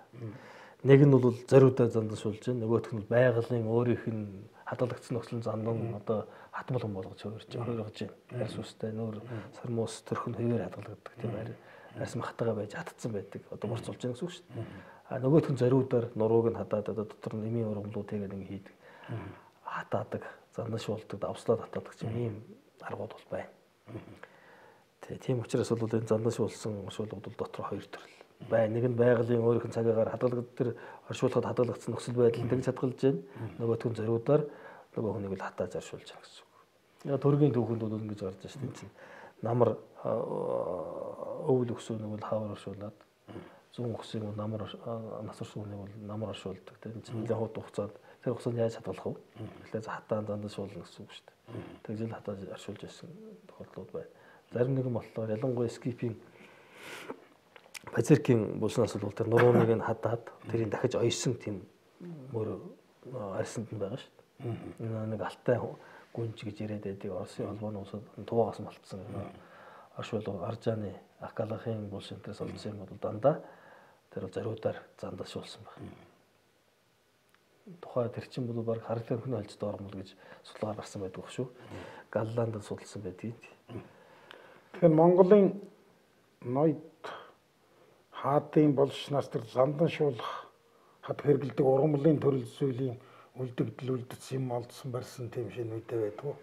Нэг нь бол зориудаа зандан шуулж байна. Нөгөөх нь байгалийн өөрийнх нь хадгалагдсан нөхцөл зандан одоо хатмал хүм болгож хувирж байна. Арьс устай нөр сармуус төрхөн хэвээр хадгалагддаг тийм байна. Арьс махтагаа байж хатцсан байдаг. Одоо морцолж байгаа гэсэн үг шүү дээ. А нөгөөх нь зориудаар нурууг нь хадаад одоо дотор нь эмийн ургамлууд тэгээд ингэ хийдэг. Хатаадаг, зандан шуулдаг, давслаад хатаадаг юм ийм аргууд бол байна. Тийм учраас бол энэ зандан шуулсан оршуулгууд бол дотор хоёр төрөл байна. Нэг нь байгалийн өөрийнх нь цагаагаар хадгалагддаг тэр оршуулгад хадгалагдсан нөхцөл байдал тэгж хадгалж байна. Нөгөөх нь зориудаар нөгөө хүнийг л хатааж оршуулж байгаа гэсэн үг. Яг төргийн түүхэнд бол ингэж гарч байгаа шүү дээ. Намар өвөл өксөнийг бол хавар оршуулад зүүн өксөнийг бол намар насвар сүүнийг бол намар оршуулдаг. Тэр чинь нэлээд хурд хугацаанд тэр хугацаанд яаж хадгалах вэ? Тэгэхээр хатаан дандаа шуулна гэсэн үг шүү дээ. Тэгж л хатааж оршуулж байсан тохиолдлууд байна. Зарим нэгэн болохоор ялангуяа скипийн базиркийн булснаас бол тэр нурууныг нь хадаад тэрийг дахиж ойсон тийм мөр арьсанд нь байгаа шүү дээ. Нэг алтай гүнж гэж яриад байдаг. Оросын холбооны улсад туугаас малтсан оршуулга Аржааны Акалагын булс энтрээс олдсон юм бол дандаа тэр зориудаар зандаас шуулсан байна. Тухайн тэр чинь бол баг харилцан хүн олж доормол гэж судалгаар гарсан байдаг шүү. Галланд судалсан байдаг. Тэгэхээр Монголын ноёд хаадын болшнаас тэр зандан шуулах хад хэрэгэлдэг ургамлын төрөл зүйлийн үлдэгдэл үлдсэн юм олдсон барьсан тийм шинүүдээ байдгүй.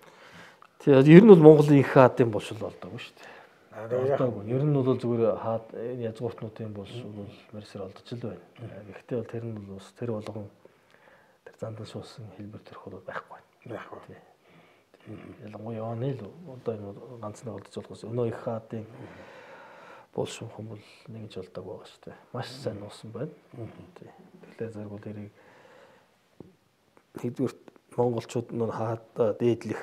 Тийм ер нь бол Монголын их хаадын болшил болдог шүү дээ. Ер нь бол зүгээр хаад язгууртнуудын болшил бол мэрсэр олдож л байна. Гэхдээ бол тэр нь бол ус тэр болгон тэр зандан шуулсан хэлбэр төрх бол байхгүй байна. Байхгүй. Ялангуяа оны л одоо энэ ганцны олдож болгосон. Өнөө их хаадын болшин хүм бол нэгж болдог байгаа шүү дээ. Маш сайн нуусан байна. Тэгэхээр зэрэг бол тэрийг нэгдүгээр монголчууд нөө хаад дээдлэх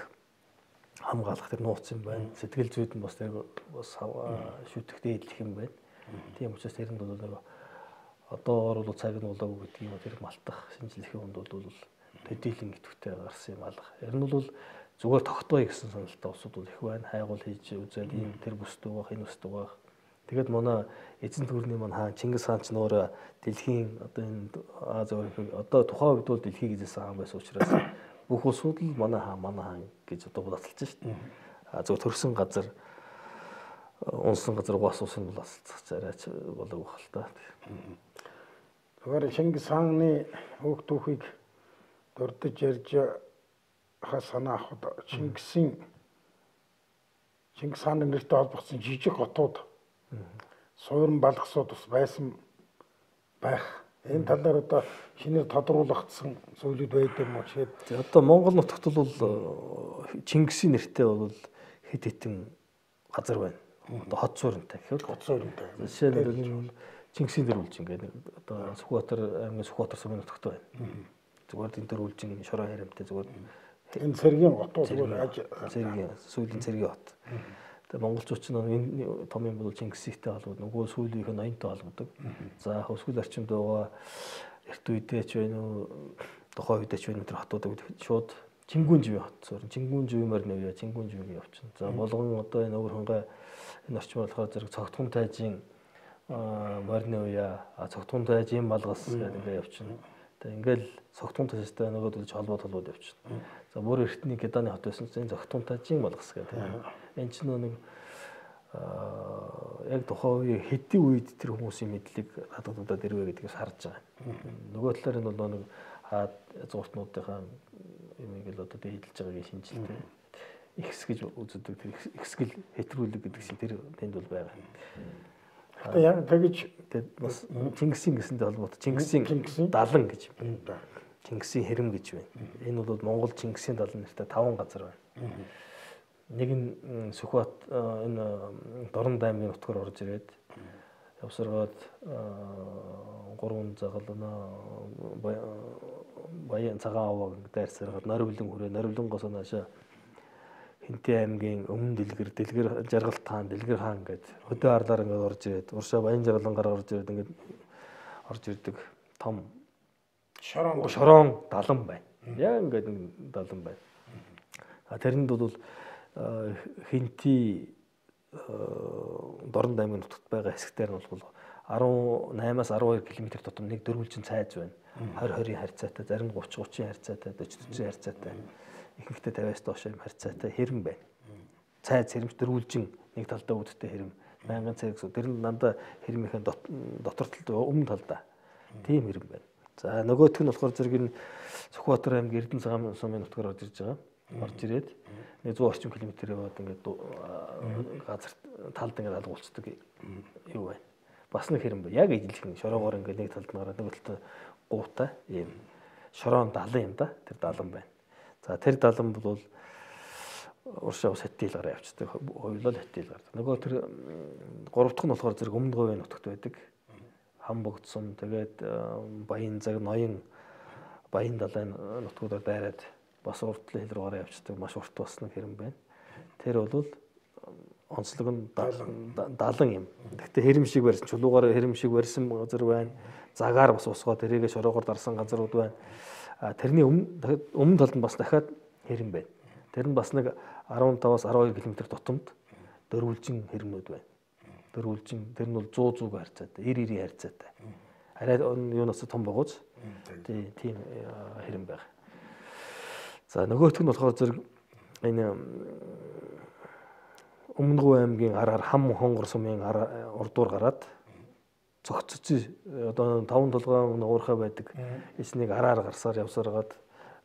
хамгаалах тэр нууц юм байна. Сэтгэл зүйд нь бас тэр бас шүтэх дээдлэх юм байна. Тийм учраас тэрэнд бол нэг одоогор бол цаг нь болоогүй гэдэг юм тэр малтах шинжлэхийн хүнд бол төдийлөн идэвхтэй гарсан юм алга. Ер нь бол зүгээр тогтооё гэсэн саналтай улсууд бол их байна. Хайгуул хийж үзээд ийм тэр бүсдэг байх, энэ бүсдэг байх. Тэгээд манай эзэн төрний маань хаан Чингис хаан ч нөр дэлхийн одоо энэ Аз Европыг одоо тухайн үед бол дэлхийг эзэлсэн хаан байсан учраас бүх улсууд л манай хаан гэж одоо баталж шээ. Зөв төрсөн газар унсан газар угаас усан бол асалцах арайч болов уу хэл та. Тэгэхээр Чингис хааны хүүхд түүхийг дурдж ярьж хасана ахад Чингис хааны нэртэй холбогдсон жижиг хотууд суурин балгасууд бас байсан байх. Энэ талаар одоо шинээр тодруулагдсан зүйлүүд байд юм уу гэхэд одоо Монгол нутагт бол Чингисийн нэртэй бол хэд хэдэн газар байна. Одоо хот сууринтай гэхэд хот сууринтай. Жишээлбэл Чингисийн дөрвөлжин гэдэг одоо Сүхбаатар аймгийн Сүхбаатар сумын нутагт байна. Зүгээр энэ дөрвөлжин шорон харимтай зүгээр энэ цэргийн хотууд зүгээр цэргийн сүүлийн цэргийн хот. Тэгээ монголчууд ч энэ том юм бол Чингистэй холбоод нөгөө сүүлийнх нь ноёнтой холбодог. За өсгөл орчимд байгаа эрт үедээ ч байна уу тухайн үедээ ч байна тэр хотууд шууд Чингүн живийн хот суурин Чингүн живээр нэвээ Чингүн живийг явчихна. За болгон одоо энэ өвөр хангай энэ орчим болохоор зэрэг цогтгон тайжийн морины уяа цогтгон тайжийн малгас гэдэг ингээ явчихна. Тэгээ ингээл цогтгон тайжтай нөгөөд холбоод явчихна. За бүр эртний Геданы хот байсан чинь цогтгон тайжийн малгас гэдэг. Энэ ч нэг яг тухайн үеийн хэдийн үед тэр хүмүүсийн мэдлэг хадгалагдаад ирвэ гэдгээс харж байгаа. Нөгөө талаар нь бол нэг зуртнуудынхаа юм ингээл одоо дээдлж байгаагийн шинжилтэй ихс гэж үздэг тэр ихсгэл хэтрүүлэг гэдэг шиг тэр тэнд бол байгаа. Одоо яг тэгэж бас Чингисийн гэсэндээ холбоотой Чингисийн далан гэж байна. Чингисийн хэрэм гэж байна. Энэ бол Монгол Чингисийн далан нэртэй 5 газар байна. Нэг нь Сүхбаат энэ Дорн аймгийн нутгаар орж ирээд явсаргаад 3 загална Баян цагаан аваа дайрсараад Норивлон хүрээ Норивлонгоос наашаа Хинтээ аймгийн өмнө дэлгэр Жаргалт хаан Дэлгэр хаан гээд хөдөө арлаар ингээд орж ирээд уршаа Баян Жаргалангаар орж ирээд ингээд орж ирдэг том шорон далан байна. Яг ингээд далан байна. Тэрэнд бол Хинти Дорн аймгийн нутагт байгаа хэсэгтэр нь бол 18-аас 12 км тутам нэг дөрвөлжин цайз байна. 20-20-ийн харьцаатай, зарим нь 30-30-ийн харьцаатай, 40-40-ийн харьцаатай. Ихэнхдээ 50-аас доош юм харьцаатай хэрэм байна. Цайз хэрэмж дөрвөлжин нэг талдаа үүдтэй хэрэм. Мянган цай гэсэн. Тэр нь дандаа хэрмийнхэн дотор талд өмнө талдаа. Тийм хэрэм байна. За нөгөөх нь болохоор зэрэг энэ Сүхбаатар аймгийн Эрдэнэ цагаан сумын нутгаар орж ирж байгаа. Орж ирээд нэг 100 орчим километр яваад ингээд газар талд ингээд алгуулцдаг юу байна. Бас нэг хэрэм байна. Яг ижилхэн шороогоор ингээд нэг талд нараад нэг талд гуутай ийм шорон далан юм да. Тэр далан байна. За тэр далан бол уршаа ус хэтийлгаар явцдаг. Хоёулаа хэтийл гардаг. Нөгөө тэр 3 дахь нь болохоор зэрэг өмнө говийн нутагт байдаг. Хамбогд сум тэгээд Баян цаг ноён Баян далайн нутгуудаар дайраад бас уртлын хил руугаа явцдаг маш урт бас нэг хэрэм байна. Тэр бол онцлог нь далан юм. Гэхдээ хэрэм шиг барьсан чулуугаар хэрэм шиг барьсан газар байна. Загаар бас усгоо тэрийгэ шороогоор дарсан газрууд байна. Тэрний өмнө талд нь бас дахиад хэрэм байна. Тэр нь бас нэг 15-аас 12 км тутамд дөрвөлжин хэрэмнүүд байна. Дөрвөлжин тэр нь бол 100 харьцаатай, 90-90 харьцаатай. Арай юунаас том байгууч. Тийм хэрэм байна. За нөгөөх нь болохоор зэрэг энэ Өмнөгүй аймгийн араар хам хонгор сумын урдуур гараад цогцож одоо 5 толгойн уурхай байдаг эснийг араар гарсаар явсараад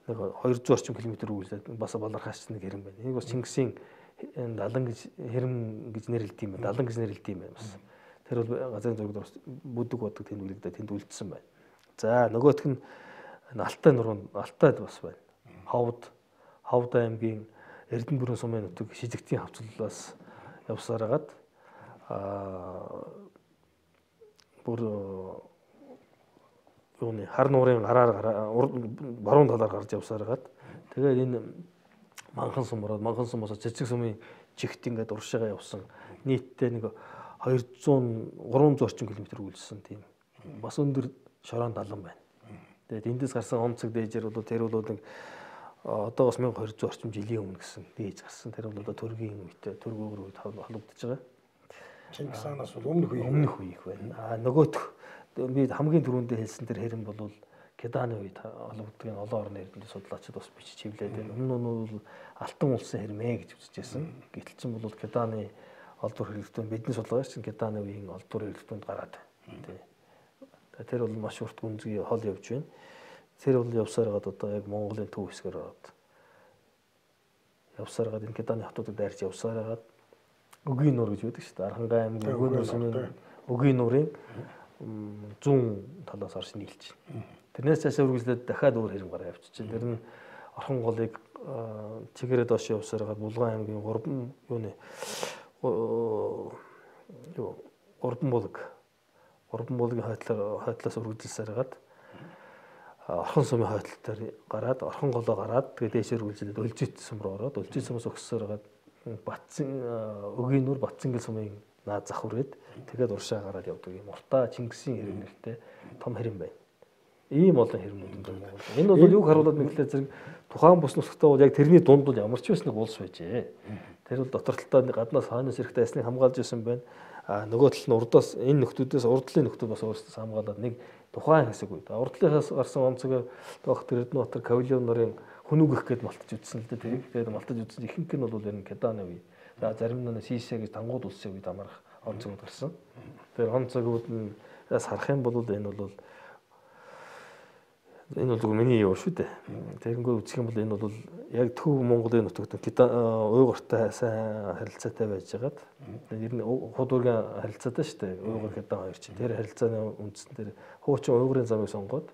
нэг 200 орчим километр үргэлжлээд бас балархаас нэг хэрэм байна. Энийг бас Чингисийн далан гэж хэрэм гэж нэрлэдэг юм байна. Далан гэж нэрлэдэг юм байна бас. Тэр бол газрын зурагт бас бүдэг бодог тэмдэглэгдээ тэнд үлдсэн байна. За нөгөөх нь Алтай нуруунд Алтайд бас байна. Ховд аймгийн Эрдэнэ бүрэн сумын нутаг шижигтийн хавцлалаас явсараад бүр юуны хар нуурын гараар баруун талаар гарч явсараад тэгээд энэ манхан сум босоод цэцэг сумын чигт ингээд уршигаа явсан нийтдээ нэг 200-300 орчим километр үйлсэн тийм бас өндөр шорон далан байна. Тэгээд эндээс гарсан онцог дээжэр бол тэр бол нэг одоо бас 1200 орчим жилийн өмнө гэсэн дээж гарсан. Тэр бол одоо төргийн үедээ төргөөр үед холбогдож байгаа. Чингис хаанаас бол өмнөх үеих байна. Нөгөөх би хамгийн түрүүндээ хэлсэн тэр хэрэм бол Кеданы үед холбогддог олон орны эрдэмтэд судлаачид бас бичиж хевлээд байна. Өмнө нь бол Алтан улсын хэрмээ гэж үзэжсэн. Гэтэл чинь бол Кеданы олдвор хэрэглэлтөнд бидний судалгаач чинь Кеданы үеийн олдвор хэрэглэлтөнд гараад байна. Тэр бол маш урт гүнзгий хол явж байна. Тэр бол явсараад одоо яг Монголын төв хэсгээр ороод явсараад энэ Кеданы хотуудад дайрч явсараад Өгийн нуур гэж байдаг шүү дээ. Архангай аймгийн Өгийн нуур сумын Өгийн нуурын зүүн талаас орж нийлж байна. Тэрнээс цаашаа үргэлжлээд дахиад өөр хэрэм гараа явчихжээ. Тэр нь Орхон голыг чигээрээ доош явсараад Булган аймгийн Урбан булгийн хойтлоос үргэлжилсараад Орхон сумын хойтлолтоор гараад Орхон голоо гараад тэгээд дээшээр үргэлжлээд Өлжит сум руу ороод Өлжит сумаас өгсөөргээд Өгийн нуур Батцангэл сумын наад зах үрээд тэгээд уршаа гараад явдаг юм. Уртаа Чингисийн хэрэм нэртэй том хэрэм байна. Ийм олон хэрэмнүүд энэ Монгол. Энэ бол юуг харуулад мэдлээ зэрэг тухайн бус нутагтаа бол яг тэрний дунд бол ямар ч байсан нэг улс байжээ. Тэр бол дотор талдаа гаднаас хойноос ирэх дайсныг хамгаалж исэн байна. Нөгөө тал нь урдаас энэ нөхдүүдээс урдлын нөхдүүд бас өөрсдөө хамгаалаад нэг тухайн хэсэг үед урдлынхаас гарсан онцгой доктор Эрдэнэбаатар Кавлион нарын хүнүгэх гэд малтаж үтсэн л дээ тэрийг. Тэгээд малтаж үтсэн ихэнх нь бол ер нь Кеданы үе. За зарим нь Сисэ гэж тангууд улсын үед амрах онцгойд гарсан. Тэр онцгойуд нь харах юм бол энэ бол миний юу шүү дээ. Тэгэнгүүт үзэх юм бол энэ бол яг төв Монголын нутагт уйгуртай сайн харилцаатай байж байгаад ер нь хууд уургийн харилцаатай шүү дээ. Уйгур Кедан хоёр чинь тэр харилцааны үндсэн дээр хуучин уйгурын замыг сонгоод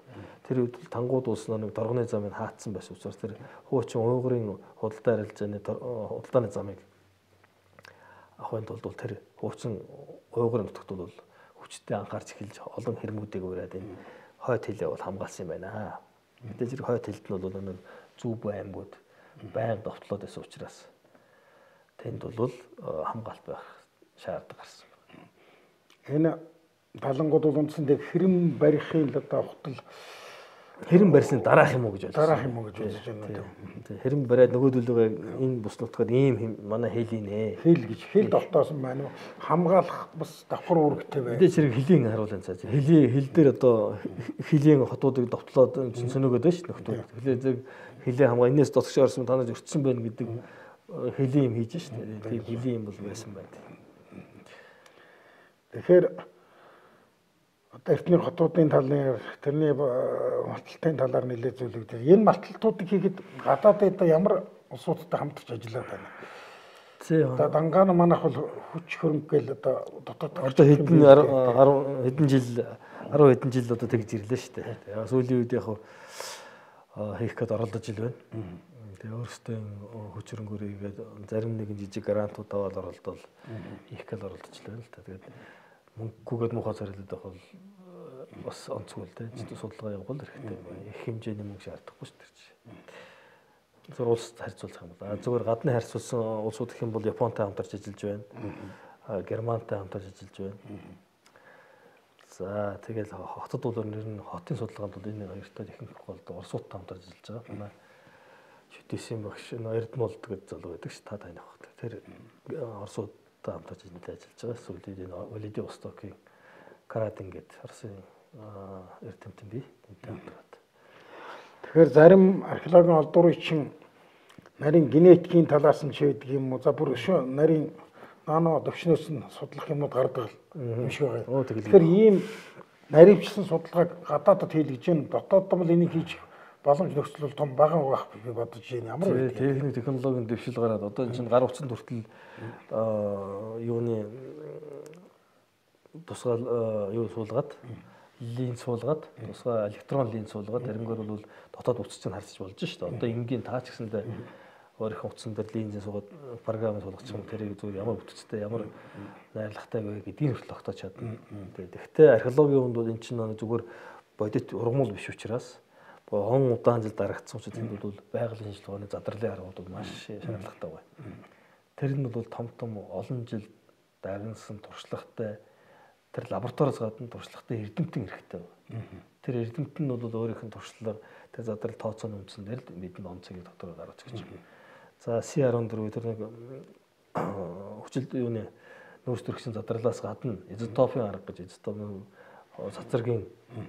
тэр үед тангууд улс нэг торгоны замыг хаацсан байсан учраас тэр хуучин уйгурын худалдаа худалдааны замыг авахын тулд тэр хуучин уйгурын нутагт бол хүчтэй анхаарч эхэлж олон хэрмүүдийг ураад энэ хойд хилээ бол хамгаалсан юм байна. Мэдээж зэрэг хойд хилд нь бол нэг зүв аймагуд байнга довтлоод байсан учраас тэнд бол хамгаалт байх шаардлага гарсан. Энэ талангууд бол үндсэндээ хэрэм барихын одоо хотол хэрэм барьсны дараах юм уу гэж бодсон. Дараах юм уу гэж бодож байна. Хэрэм бариад нөгөөдөлгөө энэ бус нутгаад ийм манай хэл нэ. Хэл довтоосон байна уу? Хамгаалах бас давхар үүрэгтэй байна. Мэдээж хэрэг хэлийн харуулсан цааш. Хэл дээр одоо хэлийн хотуудыг довтлоод сөнөөгөөд байна шүү нөхдүүд. Хэлээ хамгаа энэс дотгош орсон танаас өртсөн байна гэдэг хэлийн юм хийж шүү дээ. Тийм хэлийн юм бол байсан байна. Тэгэхээр одоо эртний хотуудын талын тэрний малталтын талаар нэлээд зүйлүүд. Энэ малталтуудыг хийхэд гадаадд ямар улсуудтай хамтарч ажиллаад байна. Одоо Дангаана манайх бол хүч хөрөнгө гэл одоо дотоод одоо хэдэн жил 10 хэдэн жил одоо тэгж ирлээ шүү дээ. Сүүлийн үед яг хийх гээд оролдож ил байна. Тэгээ өөрсдөө хүч хөрөнгөөр хийгээд зарим нэгэн жижиг грантууд аваад оролдоод хийх гээд оролдож ил байна л та. Тэгээд мөнгөгөөд муухай зарилаад байх бол бас онцгүй л дээ. Жишээ судалгаа явуул хэрэгтэй. Их хэмжээний мөнгө шаардахгүй шүү дээ. Зөв улс харьцуулах юм бол зөвхөн гадны харьцуулсан улсууд гэх юм бол Японтай хамтарч ажиллаж байна. Германтай хамтарч ажиллаж байна. За тэгэл хотод бол нэр нь хотын судалгаанд бол энэ хоёртой ихэнх гол Оросуудтай хамтарч ажиллаж байгаа. Манай шүтээсийн багш Эрдэнэболд гэдэг залуу байдаг ш та таних багт. Тэр Оросуудтай хамтарч ажиллаж байгаа. Сүүлийн энэ Владивостокийн Каратин гэдэг Оросын эрдэмтэн бий. Тэнтэй хамтраад. Тэгэхээр зарим археологийн олдврын чинь нарийн генетикийн талаас нь ч байдаг юм уу? За бүр нарийн нано төвчнөөс нь судлах юмуд гардаг юм шиг байгаа. Тэгэхээр ийм наривчлсан судалгааг гадаадд хийлгэж гэн дотоод бол энийг хийж боломж нөхцөл бол том бага байх би бодож байна. Ямар вэ? Техник технологийн дэвшил гараад одоо энэ чинь гар утсанд хүртэл юуны тусгай юу суулгаад линз суулгаад тусгай электрон линз суулгаад тэрнгээр бол дотоод утсыг харьцаж болж шүү дээ. Одоо энгийн таач гэсэндээ өөрийнхөө утсан дээр линзээ суугаад програм суулгачих юм тэрийг зүгээр ямар бүтцтэй ямар найрлагатай вэ гэдгийг хүртэл тогтоож чадна. Тэгэхдээ археологийн хүнд бол эн чинь зүгээр бодит ургамал биш учраас он удаан жил дарагдсан учраас тэнд бол байгалийн шинжилгээний задралын аргууд маш шаардлагатай байна. Тэр нь бол том олон жил дагнасан туршлагатай тэр лабораториос гадна туршлагатай эрдэмтэн хэрэгтэй байна. Тэр эрдэмт нь бол өөрийнх нь туршлага тэр задрал тооцооны үндсэн дээр бидэнд онцгийг дотороо гаргаж өгч байна. За C14 тэр нэг хүчил юуны нөөц төрхсийн задралаас гадна изотопын арга гэж изотопын цацрагийн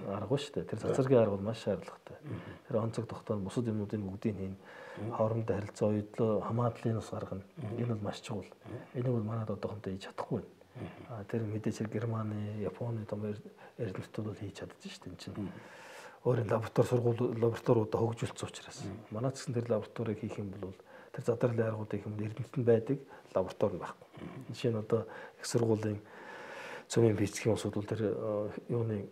арга ба шүү дээ. Тэр цацрагийн арга бол маш шаардлагатай. Тэр онцог тогтоон бусад юмнуудын бүгдийг хийн хоорондоо харилцаа уядлаа хамаадлын ус гаргана. Энэ бол маш чухал. Энийг бол манайд одоохондоо хийж чадахгүй байна. Тэр мэдээж Германы, Японы том эрдэмтдүүд бол хийж чаддаг шүү дээ. Энэ чинь өөрийн лабораториудаа хөгжүүлсэн учраас. Манай гэсэн тэр лабораторийг хийх юм бол тэр задралын аргуудыг хийх юм эрдэмтэд байдаг лаборатори байхгүй. Жишээ нь одоо их сургуулийн цөмийн физикийн усуд бол тэр юуны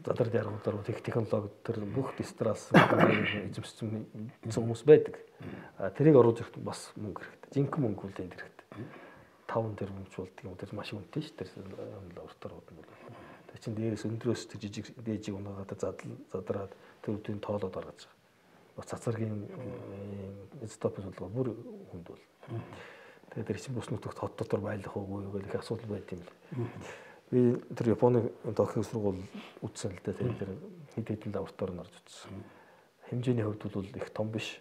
задралын аргуудаар технологи тэр бүх дистрасс эзэмшсэн хүмүүс байдаг. Тэрийг оруулж ирэхэд бас мөнгө хэрэгтэй. Жинхэнэ мөнгө үл энд хэрэгтэй. 5 тэрбум ч болдгийг юм тэр маш үнэтэй ш тэр лабораториуд нь бол. Тэр чинь дээрээс өндрөөс тэр жижиг дээжийг унаагаад задраад тэр үдийн тоолоод гаргаж байгаа. Бас цацрагийн изотопын судалгаа бүр хүнд бол. Тэгээд тэр чинь бус нутагт хот дотор байлах уугүй гэх их асуудал байт юм л. Би тэр Японы Токио сургууль үзсэн л дээ. Тэр хэд хэдэн лабораторид орж үзсэн. Хэмжээний хувьд бол их том биш.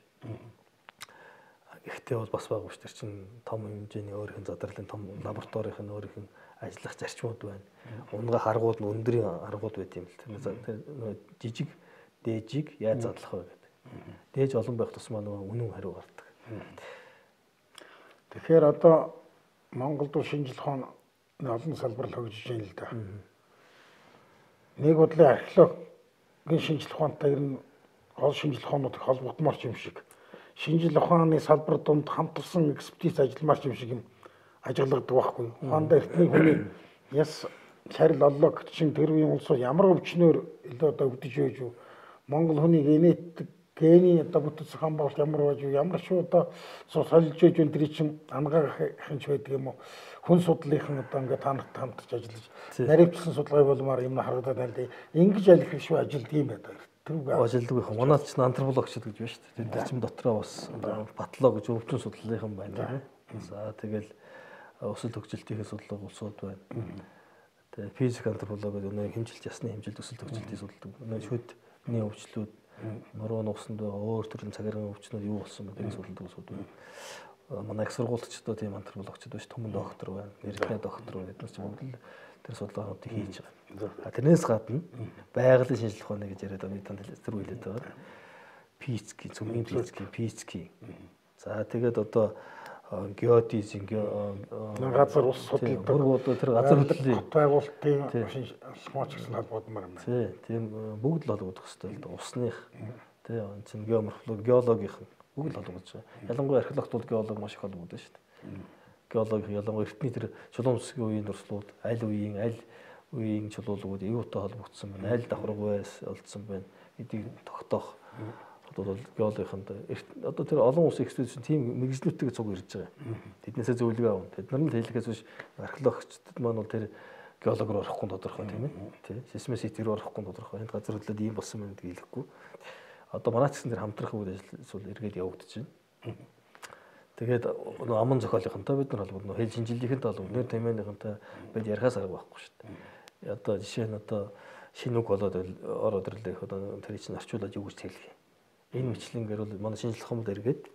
Ихтэй бол бас байгаа ш. Тэр чинь том хэмжээний өөрийнх нь задралын том лабораторийн өөрийнх нь ажиллах зарчмууд байна. Унгаа харгууд нь өндрийн аргууд байт юм л. Тэр жижиг дээжийг яаж задлах вэ гэдэг. Дээж олон байх тусмаа нөгөө үнэн хариу гардаг. Тэгэхээр одоо Монголд шинжлэх ухааны олон салбарт хөгжиж байна л да. Нэг бодлын археологийн шинжлэх ухаантай ер нь гол шинжлэх ухаануудыг холбогдморч юм шиг. Шинжлэх ухааны салбар донд хамтарсан экспертиз ажилламаарч юм шиг юм ажиглагдаг байхгүй. Ухаанда эртний хүний яс шарил оллоо гэсэн тэр үеийн улсууд ямар өвчнөөр одоо өгдөж байж юу? Монгол хүний гений одоо бүтц хаан болт ямар байж ямар шүү одоо солилж байж энэ чинь ангаах хинч байдаг юм уу хүн судлалынхан одоо ингээд танахт хамтарч ажиллаж наривчлсан судалгаа болмоор юм харагдаад байна л ингэж алих шүү ажилд юм байдаг тэр ажилдаг их манайд ч антропологч гэж байна шүү дээ тэр чинь дотроо бас патолог гэж өвчин судлалынхан байна тийм за тэгэл өсөл төгжилтийн судалгаа улсууд байна тэгээ физик антрополог гэдэг нэг хэмжилт ясны хэмжилт өсөл төгжилтийн судалдаг нэг шүдний өвчлүүд нуруу нуусанд байгаа өөр төрлийн цагаарийн өвчнүүд юу болсон бэ гэдгийг судалдаг усуд байна. Манай их сургуульчдод тийм антропологчд биш түмэн доктор байна, нэртэй доктор байна. Эдгээр чинь бүгд л тэр судалгаануудыг хийж байгаа. Тэрнээс гадна байгалийн шинжлэх ухааны гэж яриад байгаа танд тэр үйлээд байгаа. Пицки, цөмийн пицки. За тэгээд одоо геодезийн газар ус судалдаг. Тэр газар хөдлөлийн байгуулалтын шинжлэх гэсэн холбоодмаар юм байна. Тийм бүгд л олгох хэрэгтэй л да. Усных тийм чинь геологийнх бүгд л олгож байгаа. Ялангуяа археологт бол геолог маш их олгодог шүү дээ. Геолог ялангуяа эртний тэр чулуун сүсгийн үеийн дурслууд аль үеийн чулуулгууд юутай холбогдсон байна. Аль давхарга байс олдсон байна. Эдийг тогтоох одоо геологийнх одоо тэр олон улсын экспедицийн тийм мэргэжлүүдтэй цуг ирж байгаа. Тэднээсээ зөвлөгөө авна. Тэд нар л хэлэхээс биш археологчдод маань бол тэр геологоор орохгүй тодорхой тийм ээ. Тий. Сейсмоситээр орохгүй тодорхой. Энд газар хөдлөлд ийм болсон юм гэдгийг хэлэхгүй. Одоо манай ч гэсэн тэр хамтрах үйл ажиллагаа эргээд явагдаж байна. Тэгээд аман зохиолынхантай бид нар холбогдно. Хэл шинжилгээнтэй холбогдно. Нэр тэмээнийхэнтэй бид ярихаас арга байхгүй шүү дээ. Одоо жишээ нь одоо шинэ үг болоод ороод ирлээ. Одоо тэр чинь орчуулад юу гэж хэлэх юм. Энэ мэтлэнгээр бол манай шинжлэх ухаанд эргээд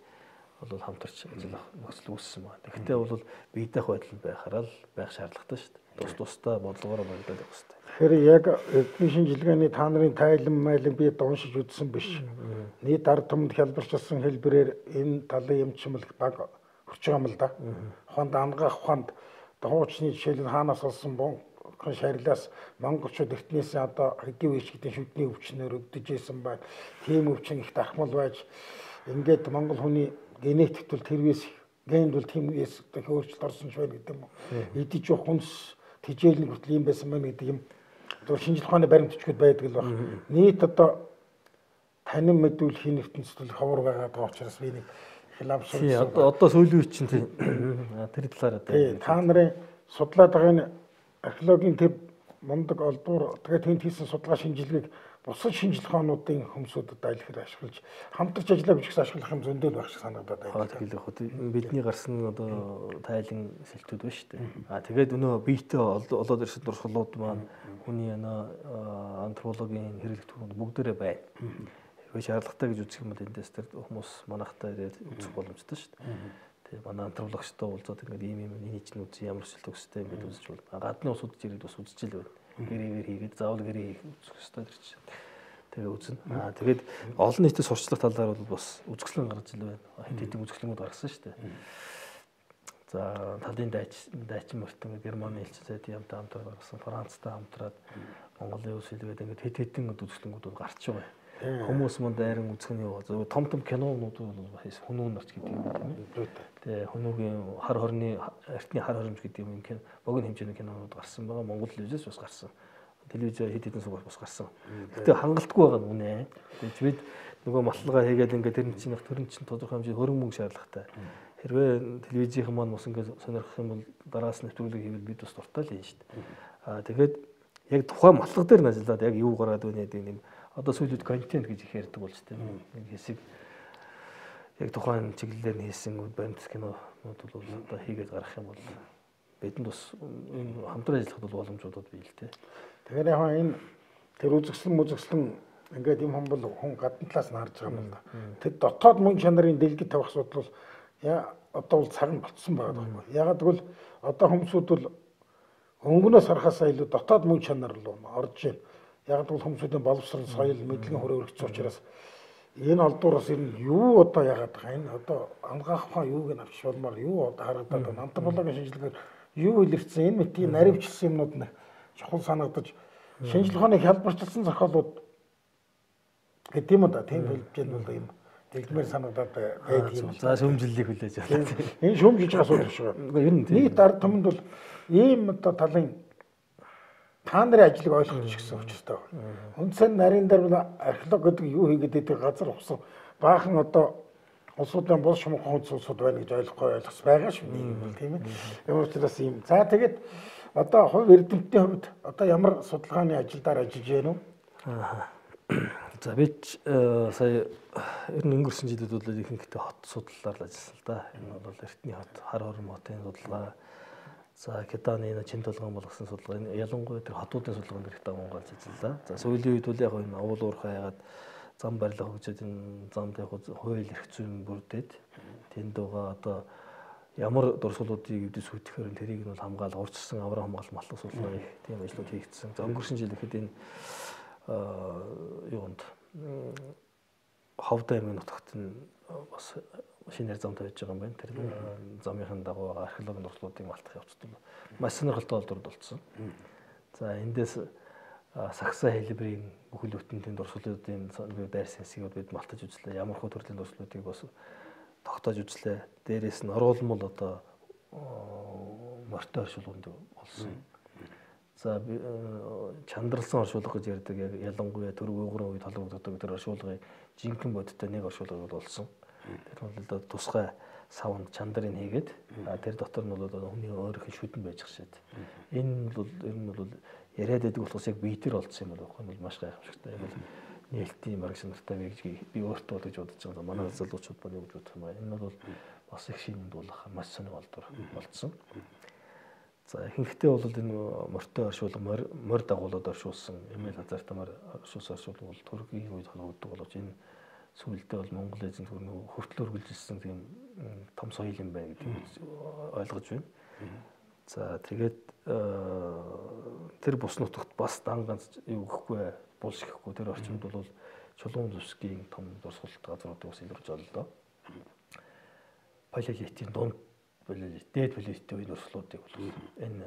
бол хамтарч ажиллах нөхцөл үүссэн байна. Тэгэхдээ бол биедэх байдал байхаараа л байх шаардлагатай шүү дээ. Тусдаа бодлогоор баригдаад явах хэрэгтэй. Тэгэхээр яг эдгээр шинжилгээний та нарын тайлан би уншиж үзсэн биш. Нийт ард түмэнд хялбарчилсан хэлбэрээр энэ талын эмчмэл баг хүрч байгаа юм л да. Ухаанд ангаах ухаанд хуучны жишээл нь хаанаас олсон шарилаас монголчууд эртнээс одоо хэдийн үеч гэдэг шүдний өвчнөр өвдөж исэн байна. Тийм өвчин их дархмал байж ингээд монгол хүний генетикт бол тэрвээс генд бол тийм үеэс өөрчлөлт орсон ч байна гэдэг юм уу. Идэж явах хүнс тижээл нэг хүртэл юм байсан байна гэдэг юм. Тэр шинжлэх ухааны баримтчгууд байдаг л байна. Нийт одоо танин мэдүүлэхийн ертөнцийн ховор байгаа учраас би нэг хилавшин. Одоо сүүлийн үе чинь тэр талаараа та нарын судлаад байгаа археологийн тэр мундаг олдвор тэгээд тэнд хийсэн судалгаа шинжилгээг бусад шинжлэх ухаануудын хүмүүсүүдэд айлхэр ашиглаж хамтарч ажиллах гэж ашиглах юм зөндөө байх шиг санагдаад байна. Тэгээд яг бидний гарсан одоо тайлан сэлтүүд ба шүү дээ. Тэгээд өнөө биетээ олоод ирсэн дурсгалууд маань хүний антропологийн хэрэглэх төрөнд бүгдээрээ байна. Хэрвээ шаардлагатай гэж үзэх юм бол эндээс тэр хүмүүс манайхтай ирээд үзэх боломжтой шүү дээ. Тэгээ манай антропологчтой уулзаад ингээд ийм миний чинь үгүй ямар ч төгстэй ингээд үзэж байна. Гадны ус удаж ирээд бас үзэж л байна. Гэрээгээр хийгээд заавал гэрээ хийх үзэх ёстой гэж чинь. Тэгээ үзнэ. Тэгээд олон нийтэд сурчлах талаар бол бас үзэсгэлэн гаргаж ил байна. Хэд хэдэн үзэсгэлэнүүд гаргасан шүү дээ. За талын дайчин мөртөө Германы элчилээд ямтай хамтраад гаргасан, Францтай хамтраад Монголын ус хэлгээд ингээд хэд хэдэн үзэсгэлэнүүд гарч байгаа. Хүмүүс манд айран үзэх нь юу вэ? Том кинонууд бол хүнүүн нарч гэдэг юм тийм ээ. Тэгээ хүнүүгийн хар хорны эртний хар хоримж гэдэг юм богино хэмжээний кинонууд гарсан байгаа. Монгол телевизээс бас гарсан. Телевизээр хэд хэдэн сугаар бас гарсан. Гэтэ хангалтгүй байгаа нь үнэ. Тэгж бид нөгөө маллага хийгээд ингээд тэр нь чинь тодорхой хэмжээ хөрөнгө мөнгө шаардлагатай. Хэрвээ телевизийн маань бас ингээд сонирхох юм бол дараас нэвтрүүлэг хийвэл бид бас дуртай л юм шүү дээ. Тэгээд яг тухайн маллага дээр нь ажиллаад яг юу гараад байна гэдэг юм. Одоо сүүлд контент гэж их ярьдаг болж тийм нэг хэсэг яг тухайн чиглэлээр нь хийсэн баримт кинонууд бол одоо хийгээд гарах юм бол бидэнд бас энэ хамтран ажиллахад бол боломжуудад бий л дээ. Тэгэхээр яг энэ тэр үзэсгэлэн ингээд юм бол хүн гадна талаас нь харж байгаа юм л да. Тэр дотоод мөн чанарын дэлгэд тавих асуудал бол одоо бол цаг нь болцсон байгаа юм. Ягаад гэвэл одоо хүмүүсүүд бол өнгөнөөс харахаас илүү дотоод мөн чанар руу орж байна. Яг бол хүмүүсийн боловсрол, соёл, мэдлэгийн хүрээ өргөцсөн учраас энэ олдуураас энэ юу одоо яагаад байгаа энэ одоо ангаах ухаан юуг нь авч болмоор юу одоо харагдаад байна. Антропологийн шинжилгээгээр юу илэрсэн энэ мэтийн наривчлсан юмнууд нь чухал санагдаж шинжлэх ухааны хялбарчилсан зохиолууд гэдэг юм да тийм хэлбэжэнд бол юм дэлгмээр санагдаад байдаг юм. За шүүмжлэлийг хүлээж авах. Энэ шүүмжиж байгаа асуудал шүү. Нийт ард түмэнд бол ийм одоо талын та нарын ажлыг ойлгох гэсэн учиртай байна. Үндсэн нарийн дээр археолог гэдэг юу хийгээд байдаг газар ухсан баахан одоо улсуудын бус шумхан улсууд байна гэж ойлгох байгаа шүү дээ. Тийм ээ. Ямар учраас юм. За тэгээд одоо хувь эрдэмтдийн хувьд одоо ямар судалгааны ажилдаар ажиллаж байна уу? За бид сая ер нь өнгөрсөн жилүүд бол ихэнхдээ хот судлалаар л ажилласан л да. Энэ бол эртний хот, хар хором хотын судалгаа. За Кеданы чин толгойн болгосон судалгаа. Энэ ялангуяа тэр хотуудын судалгаанд их даван гарч ажиллаа. За сүүлийн үед бол яг энэ авуул уурхай ягаад зам барилга хөгжөөд энэ замд яг хууль эрх зүйн бүрдээд тэнд байгаа одоо ямар дурсгалуудыг эвдэс үүтгэхээр тэрийг нь бол хамгаалал урьдчилсан аврах хамгаалалт маллах судалгаа их тийм ажлууд хийгдсэн. За өнгөрсөн жил ихэд энэ юунд Ховд аймгийн нутагт нь бас шинээр зам тавьж байгаа юм байна. Тэр замынхын дагуу археологийн дурсгалуудыг малтах явцад маш сонирхолтой олдвор болсон. За эндээс сагсаа хэлбэрийн бүхэл бүтэнтийн дурсгалуудын байр сэнсийг бид малтаж үзлээ. Ямар хөө төрлийн дурсгалуудыг бас тогтоож үзлээ. Дээрээс нь оруулмал одоо морьтой оршуулганд болсон. За чандралсан оршуулга гэж ярьдаг яг ялангуяа төрөв уйгурын үед холбогддог тэр оршуулгын жинхэнэ бодиттой нэг оршуулга бол болсон. Тэр бол одоо тусгай савнд чандрыг хийгээд тэр дотор нь бол хүний өөрийнх нь шүдэн байж гшээд. Энэ бол ер нь бол яриад байдаг болохоос яг бие дээр олдсон юм байна. Энэ бол маш гайхамшигтай. Яг бол нээлтийн маргааш нартай вэ гэж би өөртөө гэж бодож байгаа. Манай залуучууд байна юу гэж бодох юм байна. Энэ бол бас их шинэнд болох маш сонир олдвор болцсон. За ихэнхдээ бол энэ морьтой оршуулга морь дагуулад оршуулсан эмээл хазаартамаар оршуулсан оршуулга бол Туркийн үед холбогддог боловч энэ сүүлдээ бол Монгол эзэнт гүрний хөртлөөр үргэлжилсэн тийм том соёл юм байна гэдгийг ойлгож байна. За тэгээд тэр бус нутагт бас дан ганц юу гэхгүй булш гэхгүй тэр орчинд бол Чулуун зүсгийн том дурсгалт газруудыг бас илэрж оллоо. Палеолитийн дунд дээд палеолитийн үеийн дурсгалуудыг бол энэ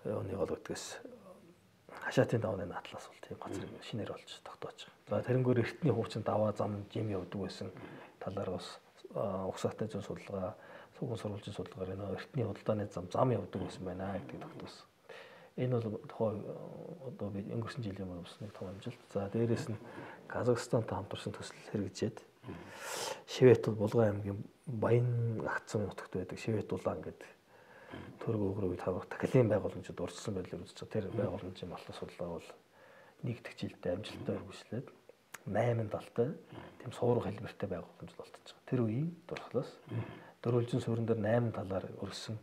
юуны болгодгоос хашаатын давны натлаас бол тийм газар шинээр болж тогтоож байгаа. За тэрнгөөр эртний хуучин даваа зам жим явдаг байсан талаар бас угсаатай зүйн судалгаа, сүүгэн сурвалжийн судалгаар энэ эртний худалдааны зам явдаг байсан байна гэдгийг тогтоосон. Энэ бол тухай одоо би өнгөрсөн жилийн өмнө бас нэг том амжилт. За дээрээс нь Казахстантай хамтарсан төсөл хэрэгжээд Шивет бол Булган аймгийн Баян агцсан нутагт байдаг Шивет улаан гэдэг төрөг өгрөө үед хавах тахилын байгууламжууд урьдчилан байдлыг үзэж байгаа. Тэр байгууламжийн маллах судалгаа бол нэгдэх жилдээ амжилттай үргэлжлээд 8 талтай тийм суурга хэлбэртэй байгууламж болтож байгаа. Тэр үеийн дурслаас дөрвөлжин суурин дээр 8 талаар өргөсөн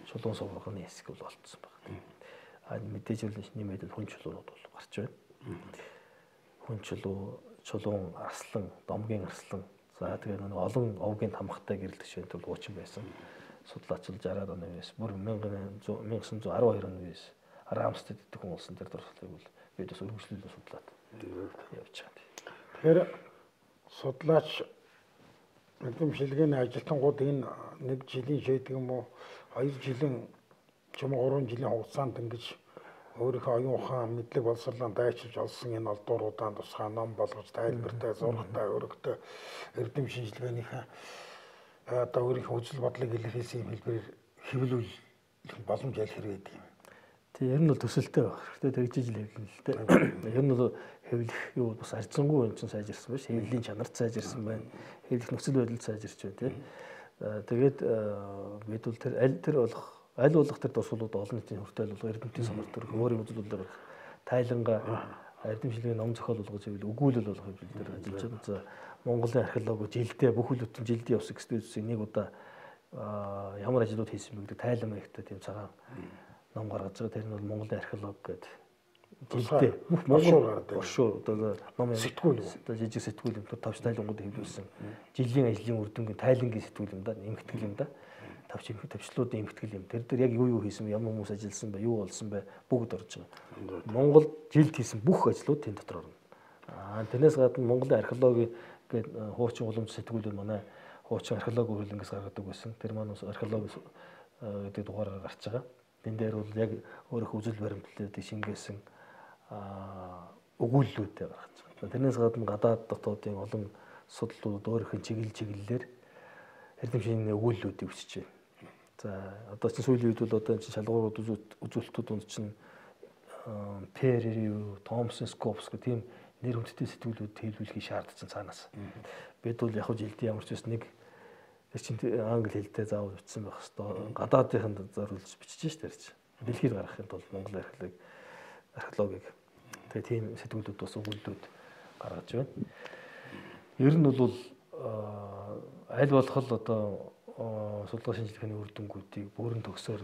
чулуун суурганы хэсэг бол болтсон байна. А мэдээж нэмээд хүн чулуунууд бол гарч байна. Хүн чулуун арслан, домгийн арслан, за тэгээ нэг олон овгийн тамхтай гэрэлтгч энэ төр уучин байсан. Судлаачил 60-аад оны үеэс бүр 1912 оны үеэс Рамстед гэдэг хүн улсын тэр дурслыг бол бид бас өргөжлүүлэн судлаад явж байгаа. Тэгэхээр судлаач мэдрэмжлэгийн ажилтнууд энэ 1 жилийн шийдэг юм уу 2 жилийн ч юм уу 3 жилийн хугацаанд ингэж өөрийнхөө оюун ухаан мэдлэг боловсролоо дайчилж олсон энэ олдууруудаа тусгай ном болгож тайлбартай зургтай өргөтэй эрдэм шинжилгээнийхээ одоо өөрийнхөө үзэл бодлыг илэрхийлсэн юм хэлбэрээр хэвлүүлэх боломж аль хэрэг гэдэг юм. Тэг ер нь бол төсөлтэй байх хэрэгтэй тэгжиж л хэвлэн л дээ. Ер нь бол хэвлэх юу бас арцсангүй юм чинь сайжирсан байна. Хэвлийн чанарт сайжирсан байна. Хэвлэх нөхцөл байдал сайжирч байна тий. Тэгээд бид бол аль болох тэр дурсгалууд олон нийтийн хүртэл бол эрдэмтдийн самар төрөх өөрийн үзэл бодлоор тайлангаа эрдэмшлэгийн ном зохиол болгож ивэл өгүүлэл болох хэвлэл дээр ажиллаж байгаа. За Монголын археологи жилдээ бүх үлдэн жилдээ явсан экспедицийг нэг удаа ямар ажлууд хийсэн бэ гэдэг тайлан маягтай тийм цагаан ном гаргаж байгаа. Тэр нь бол Монголын археологи гэдэг жилдээ бүх Монгол оршуу одоо ном сэтгүүл одоо жижиг сэтгүүл юм тавч тайлангууд хэвлүүлсэн жилийн ажлын үр дүнгийн тайлангийн сэтгүүл юм да, нэмэгтгэл юм да. Тавчлуудын эмхтгэл юм. Тэр дээр яг юу хийсэн бэ? Ямар хүмүүс ажилласан бэ? Юу болсон бэ? Бүгд орж байгаа. Монгол жилд хийсэн бүх ажлууд тэнд дотор орно. Тэрнээс гадна Монголын археологи гэдэг хуучин уламж сэтгүүлүүд манай хуучин археологи хөрөлнгөөс гаргадаг байсан. Тэр маань археологи гэдэг дугаараар гарч байгаа. Тэн дээр бол яг өөрөөх үзэл баримтлалыг шингээсэн өгүүллүүдтэй гаргаж байгаа. Тэрнээс гадна гадаад дотоодын олон судлалууд өөрийнх нь чиглэлээр эрдэм шинийн өгүүллүүдийг өчөж байна. За одоо чинь сүүлийн үед бол одоо энэ шалгуурууд үзүүлэлтүүд донд чинь peer review, Thomson Scopes гэх тийм нэр хүндтэй сэтгүүлүүд хэлүүлэхийг шаардсан цаанаас. Бид бол яг жилдээ ямар ч нэг тэр чинь англи хэлтэй заавал бичсэн байх хэвээр гадаадынханд зориулж бичиж штэ тэр чинь. Дэлхийд гаргахын тулд Монгол археологиг тэгээ тийм сэтгүүлүүд бас өгүүлэлүүд гаргаж байна. Ер нь бол аль болох л одоо судалгаа шинжилгээний үр дүнгуудыг бүрэн төгсөөр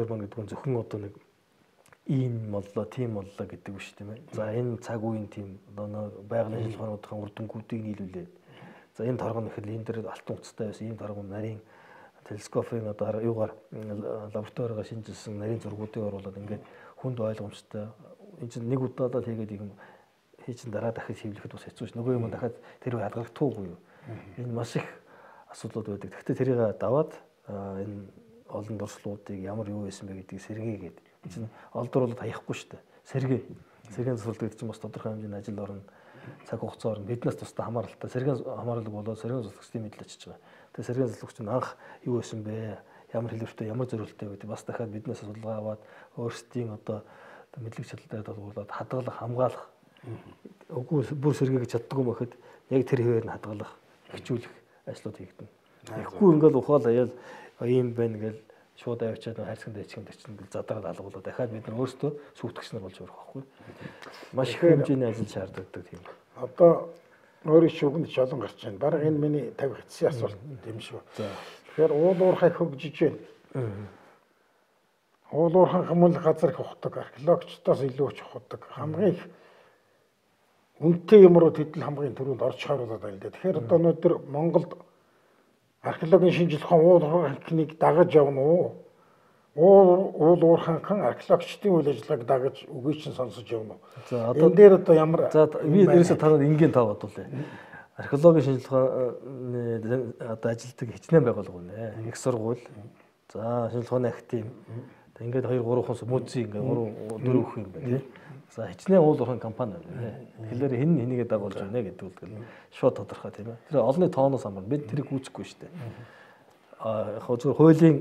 маань гэдэг нь зөвхөн одоо нэг ийм боллоо, тийм боллоо гэдэг биш тийм ээ. За энэ цаг үеийн тийм одоо байгалийн ажиллагаануудын үр дүнгуудыг нийлүүлээд за энэ торгон ихэл энэ дээр алтан утастай байсан ийм торгон нарийн телескопын одоо юугаар лабораторигаар шинжилсэн нарийн зургуудыг оруулаад ингээд хүнд ойлгомжтой энэ чинь нэг удаа л хийгээд юм чинь дараа дахиж хэвлэхэд бас хэцүү ш. Нөгөө юм дахиад тэр үе хадгалагдахгүй юу. Энэ маш их асуудлууд байдаг. Гэхдээ тэрийг даваад энэ олон дурслуудыг ямар юу байсан бэ гэдгийг сэргээгээд энэ чинь олдруулаад хаяхгүй шүү дээ. Сэргийн засвар гэдэг чинь бас тодорхой хэмжээний ажил орно. Цаг хугацаа орно. Биднээс тусдаа хамааралтай. Сэргийн хамаарлаг болоод сэргийн заслагчдын мэдл очиж байгаа. Тэгээ сэргийн заслагч нь анх юу байсан бэ? Ямар хэлбэртэй, ямар зорилттой гэдэг бас дахиад биднээс судалгаа аваад өөрсдийн одоо мэдлэг чадалтай толгуурлаад хадгалах, хамгаалах үгүй бүр сэргээгч чаддгүй мэхэд яг тэр хэвээр нь хадгалах, хичүүлэх ажлууд хийгдэнэ. Тэгэхгүй ингээл ухаал аяал ийм байна гэл шууд авчиад хайрцагт дэчгэн дэчгэн гэл задраад алгуулаа. Дахиад бид нар өөрсдөө сүйтгэгч нар болж өрөх байхгүй. Маш их хэмжээний ажил шаардлагадаг тийм. Одоо өөрийн шүгэнд жолон гарч байна. Бараг энэ миний тавих эцсийн асуулт юм шүү. Тэгэхээр уул уурхай хөгжиж байна. Уул уурхай хамт газар их ухдаг, археологчдоос илүү ч ухдаг. Хамгийн их үнэтэй юмрууд хэдэл хамгийн түрүүнд орж харуулдаг байна л да. Тэгэхээр одоо өнөөдөр Монголд археологийн шинжилгээ уул уурхайг дагаж явна уу? Уул уурхайн археологчдын үйл ажиллагааг дагаж үгүй чинь сонсож явна уу? За одоо энэ дээр одоо ямар за би ерөөсө танад энгийн тав бодвол археологийн шинжилгээний одоо ажилтдаг хичнээн байгуулга байна. Их сургууль. За шинжилгээний актив. Ингээд 2 3 хүн музей ингээд 3 4 хүн юм байна тий. За хичнээн уул уурхайн компани байна. Тэгэхээр хэн хэнийгээ дагуулж байна гэдэг нь шууд тодорхой тийм ээ. Тэр олонний тооноос хамаарна. Бид тэрийг үүсэхгүй шүү дээ. Яг зөвхөн хуулийн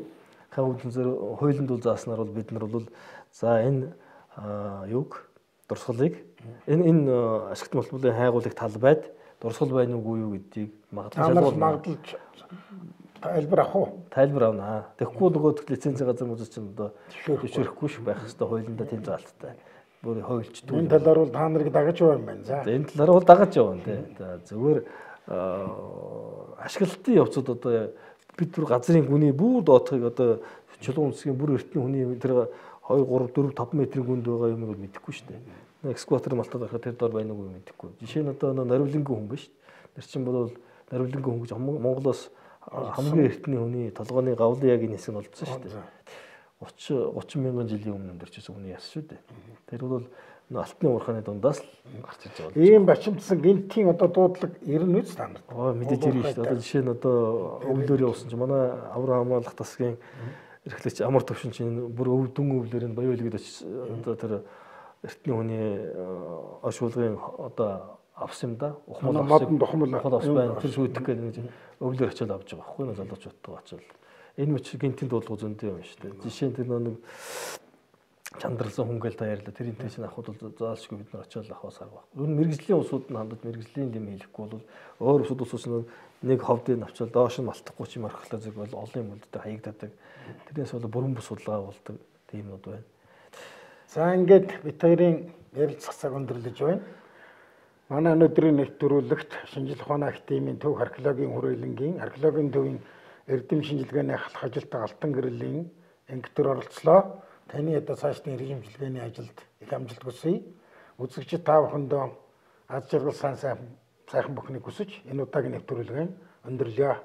хуулинд бол зааснаар бол бид нар бол за энэ юг дурсгалыг энэ ашигт молболын хайгуулыг талбайд дурсгал байна уугүй юу гэдгийг магадлалж тайлбар авах уу? Тайлбар авнаа. Тэгэхгүй нөгөө лицензийн газар мөн чинь одоо зөвшөөрөхгүй шүү байх хэвээр хуулиндаа тийм заалттай. Бүр хуульчдгүй. Энэ талаар бол та нарыг дагаж байгаа юм байна. За. Энэ талаар бол дагаж явна тий. За зүгээр ашиглалтын явцад одоо бид бүр газрын гүний бүр доотхыг одоо чулуун үсгийн бүр эртний хүний тэр 2 3 4 5 метрийн гүнд байгаа юм бол мэдэхгүй шүү дээ. Экскаватор малтад байхад тэр дор байна уу мэдэхгүй. Жишээ нь одоо наривлингийн хүн биш. Тэр чинь бол наривлингийн хүн гэж Монголоос хамгийн эртний хүний толгойн гавлын яг энэ хэсэг нь олдсон шүү дээ. 30 мянган жилийн өмнө өндөрчсэн хүний яс шүү дээ. Тэр бол алтны уурхааны дундаас л гарч иж байгаа. Ийм бачимдсан гинтийн одоо дуудлага 90 үз стандарт. Мэдээж ирнэ шүү дээ. Одоо жишээ нь одоо өвлөөр явуулсан чинь манай Авраам хамгаалах тасгийн эрхлэгч амар төвшин чинь бүр өвдөн өвлөөр нь баяуулгад очиж одоо тэр эртний хүний оршуулгын одоо авсан юм да. Ухмал байна. Тэр шүүдэх гэдэг өвлөөр очиод авч байгаа байхгүй нэ залуучуудтай очиод. Энэ мөч гинтийн дуулах зөндөө юм шүү дээ. Жишээ нь тэр нэг чандралсан хүн гээл таярлаа. Тэр интеншн авахд бол заалшгүй бид нар очиод авахаас арга байхгүй. Ер нь мэрэгжлийн усууд нь хандаж мэрэгжлийн юм хийхгүй бол өөр усууд усууд нэг ховдыг авчвал доош нь малтахгүй ч юм архлаа зүг бол олон юм үлддэг хаягддаг. Тэрнээс бол бүрэн бус судалгаа болдог тиймнүүд байна. За ингээд бид хоёрын ярилцах цаг өндөрлөж байна. Манай өнөөдрийн нэвтрүүлэгт шинжлэх ухааны академийн төв археологийн хүрээлэнгийн археологийн төвийн эрдэм шинжилгээний ахлах ажилтан Алтан гэрлийн ангитар оролцлоо. Таны одоо цаашдын эрдэм шинжилгээний ажилд их амжилт хүсье. Үзэгчид та бүхэндээ аз жаргал сайхан бүхнийг хүсэж энэ удаагийн нэвтрүүлгийг өндөрлөе.